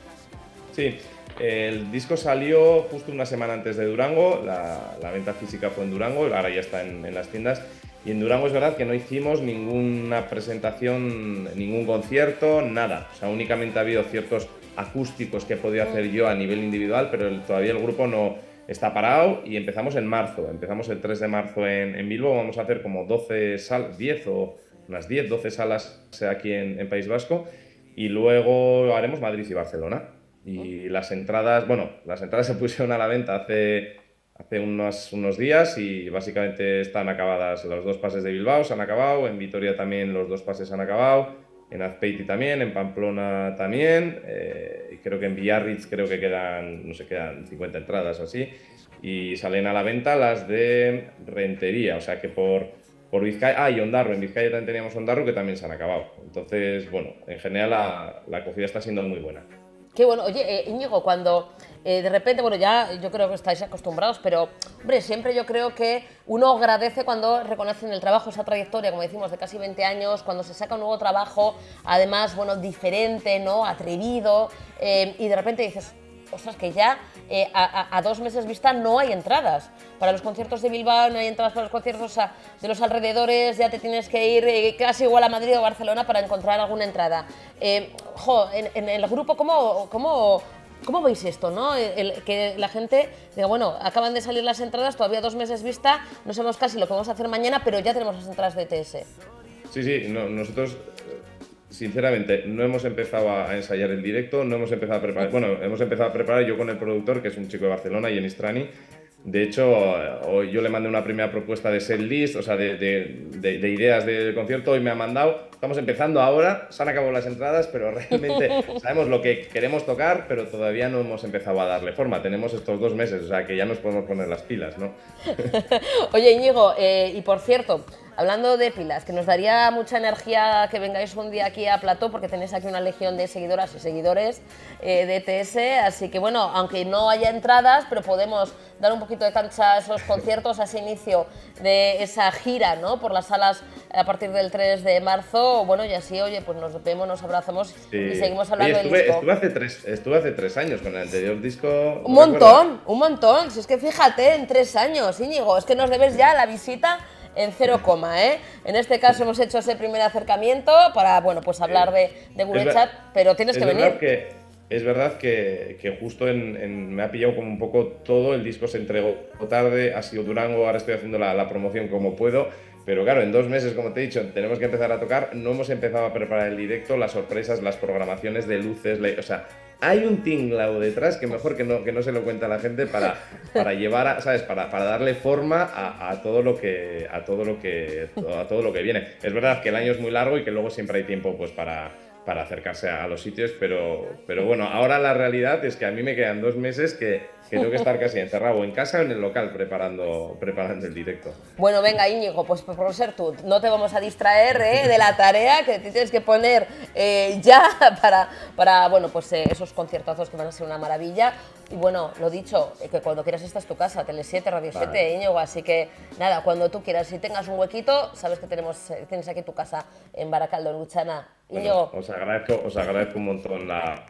Sí, el disco salió justo una semana antes de Durango, la venta física fue en Durango, ahora ya está en las tiendas. Y en Durango es verdad que no hicimos ninguna presentación, ningún concierto, nada. O sea, únicamente ha habido ciertos acústicos que he podido hacer yo a nivel individual, pero todavía el grupo no está parado y empezamos en marzo. Empezamos el 3 de marzo en Bilbao, vamos a hacer como 12 salas, 10 o unas 10, 12 salas aquí en País Vasco y luego haremos Madrid y Barcelona. Y las entradas se pusieron a la venta hace unos días y básicamente están acabadas. Los 2 pases de Bilbao se han acabado, en Vitoria también los 2 pases se han acabado, en Azpeiti también, en Pamplona también, y creo que en Biarritz quedan 50 entradas o así, y salen a la venta las de Rentería, o sea que por Vizcaya, y Ondarro, en Vizcaya también teníamos Ondarro que también se han acabado. Entonces, bueno, en general la acogida está siendo muy buena. Qué bueno. Oye, Íñigo, cuando de repente, bueno, ya yo creo que estáis acostumbrados, pero, hombre, siempre yo creo que uno agradece cuando reconocen el trabajo, esa trayectoria, como decimos, de casi 20 años, cuando se saca un nuevo trabajo, además, bueno, diferente, ¿no? Atrevido, y de repente dices, ostras, que ya a 2 meses vista no hay entradas. Para los conciertos de Bilbao no hay entradas, para los conciertos de los alrededores ya te tienes que ir casi igual a Madrid o Barcelona para encontrar alguna entrada. En el grupo, ¿cómo veis esto, no? Que la gente diga, bueno, acaban de salir las entradas, todavía 2 meses vista, no sabemos casi lo que vamos a hacer mañana, pero ya tenemos las entradas de TS. Sí, nosotros sinceramente, no hemos empezado a ensayar el directo, no hemos empezado a preparar. Bueno, hemos empezado a preparar yo con el productor, que es un chico de Barcelona, Jenny Strani. De hecho, hoy yo le mandé una primera propuesta de set list, o sea, de ideas del concierto, hoy me ha mandado. Estamos empezando ahora, se han acabado las entradas, pero realmente sabemos lo que queremos tocar, pero todavía no hemos empezado a darle forma. Tenemos estos 2 meses, o sea, que ya nos podemos poner las pilas, ¿no? Oye, Íñigo, y por cierto, hablando de pilas, que nos daría mucha energía que vengáis un día aquí a Plató, porque tenéis aquí una legión de seguidoras y seguidores de ETS, así que bueno, aunque no haya entradas, pero podemos dar un poquito de cancha a esos conciertos, a ese inicio de esa gira, ¿no?, por las salas a partir del 3 de marzo, bueno, y así, oye, pues nos vemos, nos abrazamos y seguimos hablando del disco. Estuve hace 3 años con el anterior disco. Un montón, si es que fíjate, en 3 años, Íñigo, es que nos debes ya la visita en 0, ¿eh? En este caso hemos hecho ese primer acercamiento para, bueno, pues hablar de Gurechat, pero tienes que venir. Es verdad que justo me ha pillado como un poco todo, el disco se entregó tarde, ha sido Durango, ahora estoy haciendo la promoción como puedo, pero claro, en 2 meses, como te he dicho, tenemos que empezar a tocar, no hemos empezado a preparar el directo, las sorpresas, las programaciones de luces, o sea, hay un tinglao detrás que mejor que no se lo cuenta a la gente para llevar, ¿sabes? Para darle forma a todo lo que viene. Es verdad que el año es muy largo y que luego siempre hay tiempo pues para acercarse a los sitios, pero bueno, ahora la realidad es que a mí me quedan 2 meses que tengo que estar casi encerrado en casa o en el local preparando el directo. Bueno, venga, Íñigo, pues por ser tú, no te vamos a distraer de la tarea que te tienes que poner ya para bueno, pues esos conciertazos que van a ser una maravilla. Y bueno, lo dicho, que cuando quieras esta es tu casa, Tele7, Radio 7, vale. Íñigo, así que nada, cuando tú quieras, si tengas un huequito, sabes que tienes aquí tu casa en Baracaldo, en Luchana. Bueno, os agradezco un montón la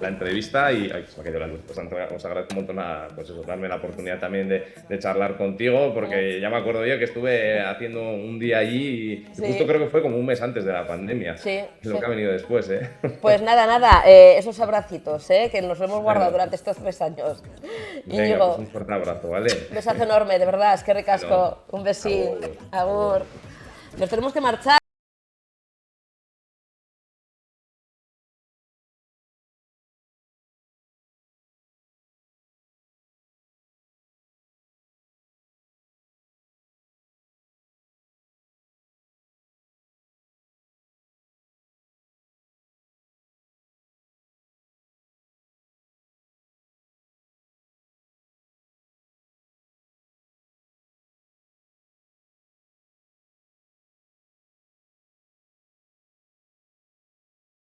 entrevista y ay, se me ha caído la luz. Os agradezco un montón pues eso, darme la oportunidad también de charlar contigo, porque ya me acuerdo yo que estuve haciendo un día allí y justo creo que fue como un mes antes de la pandemia. Sí, lo que ha venido después, ¿eh? Pues nada, esos abracitos, que nos hemos guardado durante estos 3 años. Venga, Íñigo, pues un fuerte abrazo, ¿vale? Un besazo enorme, de verdad, es que ricasco. Un besín. Agur. Nos tenemos que marchar.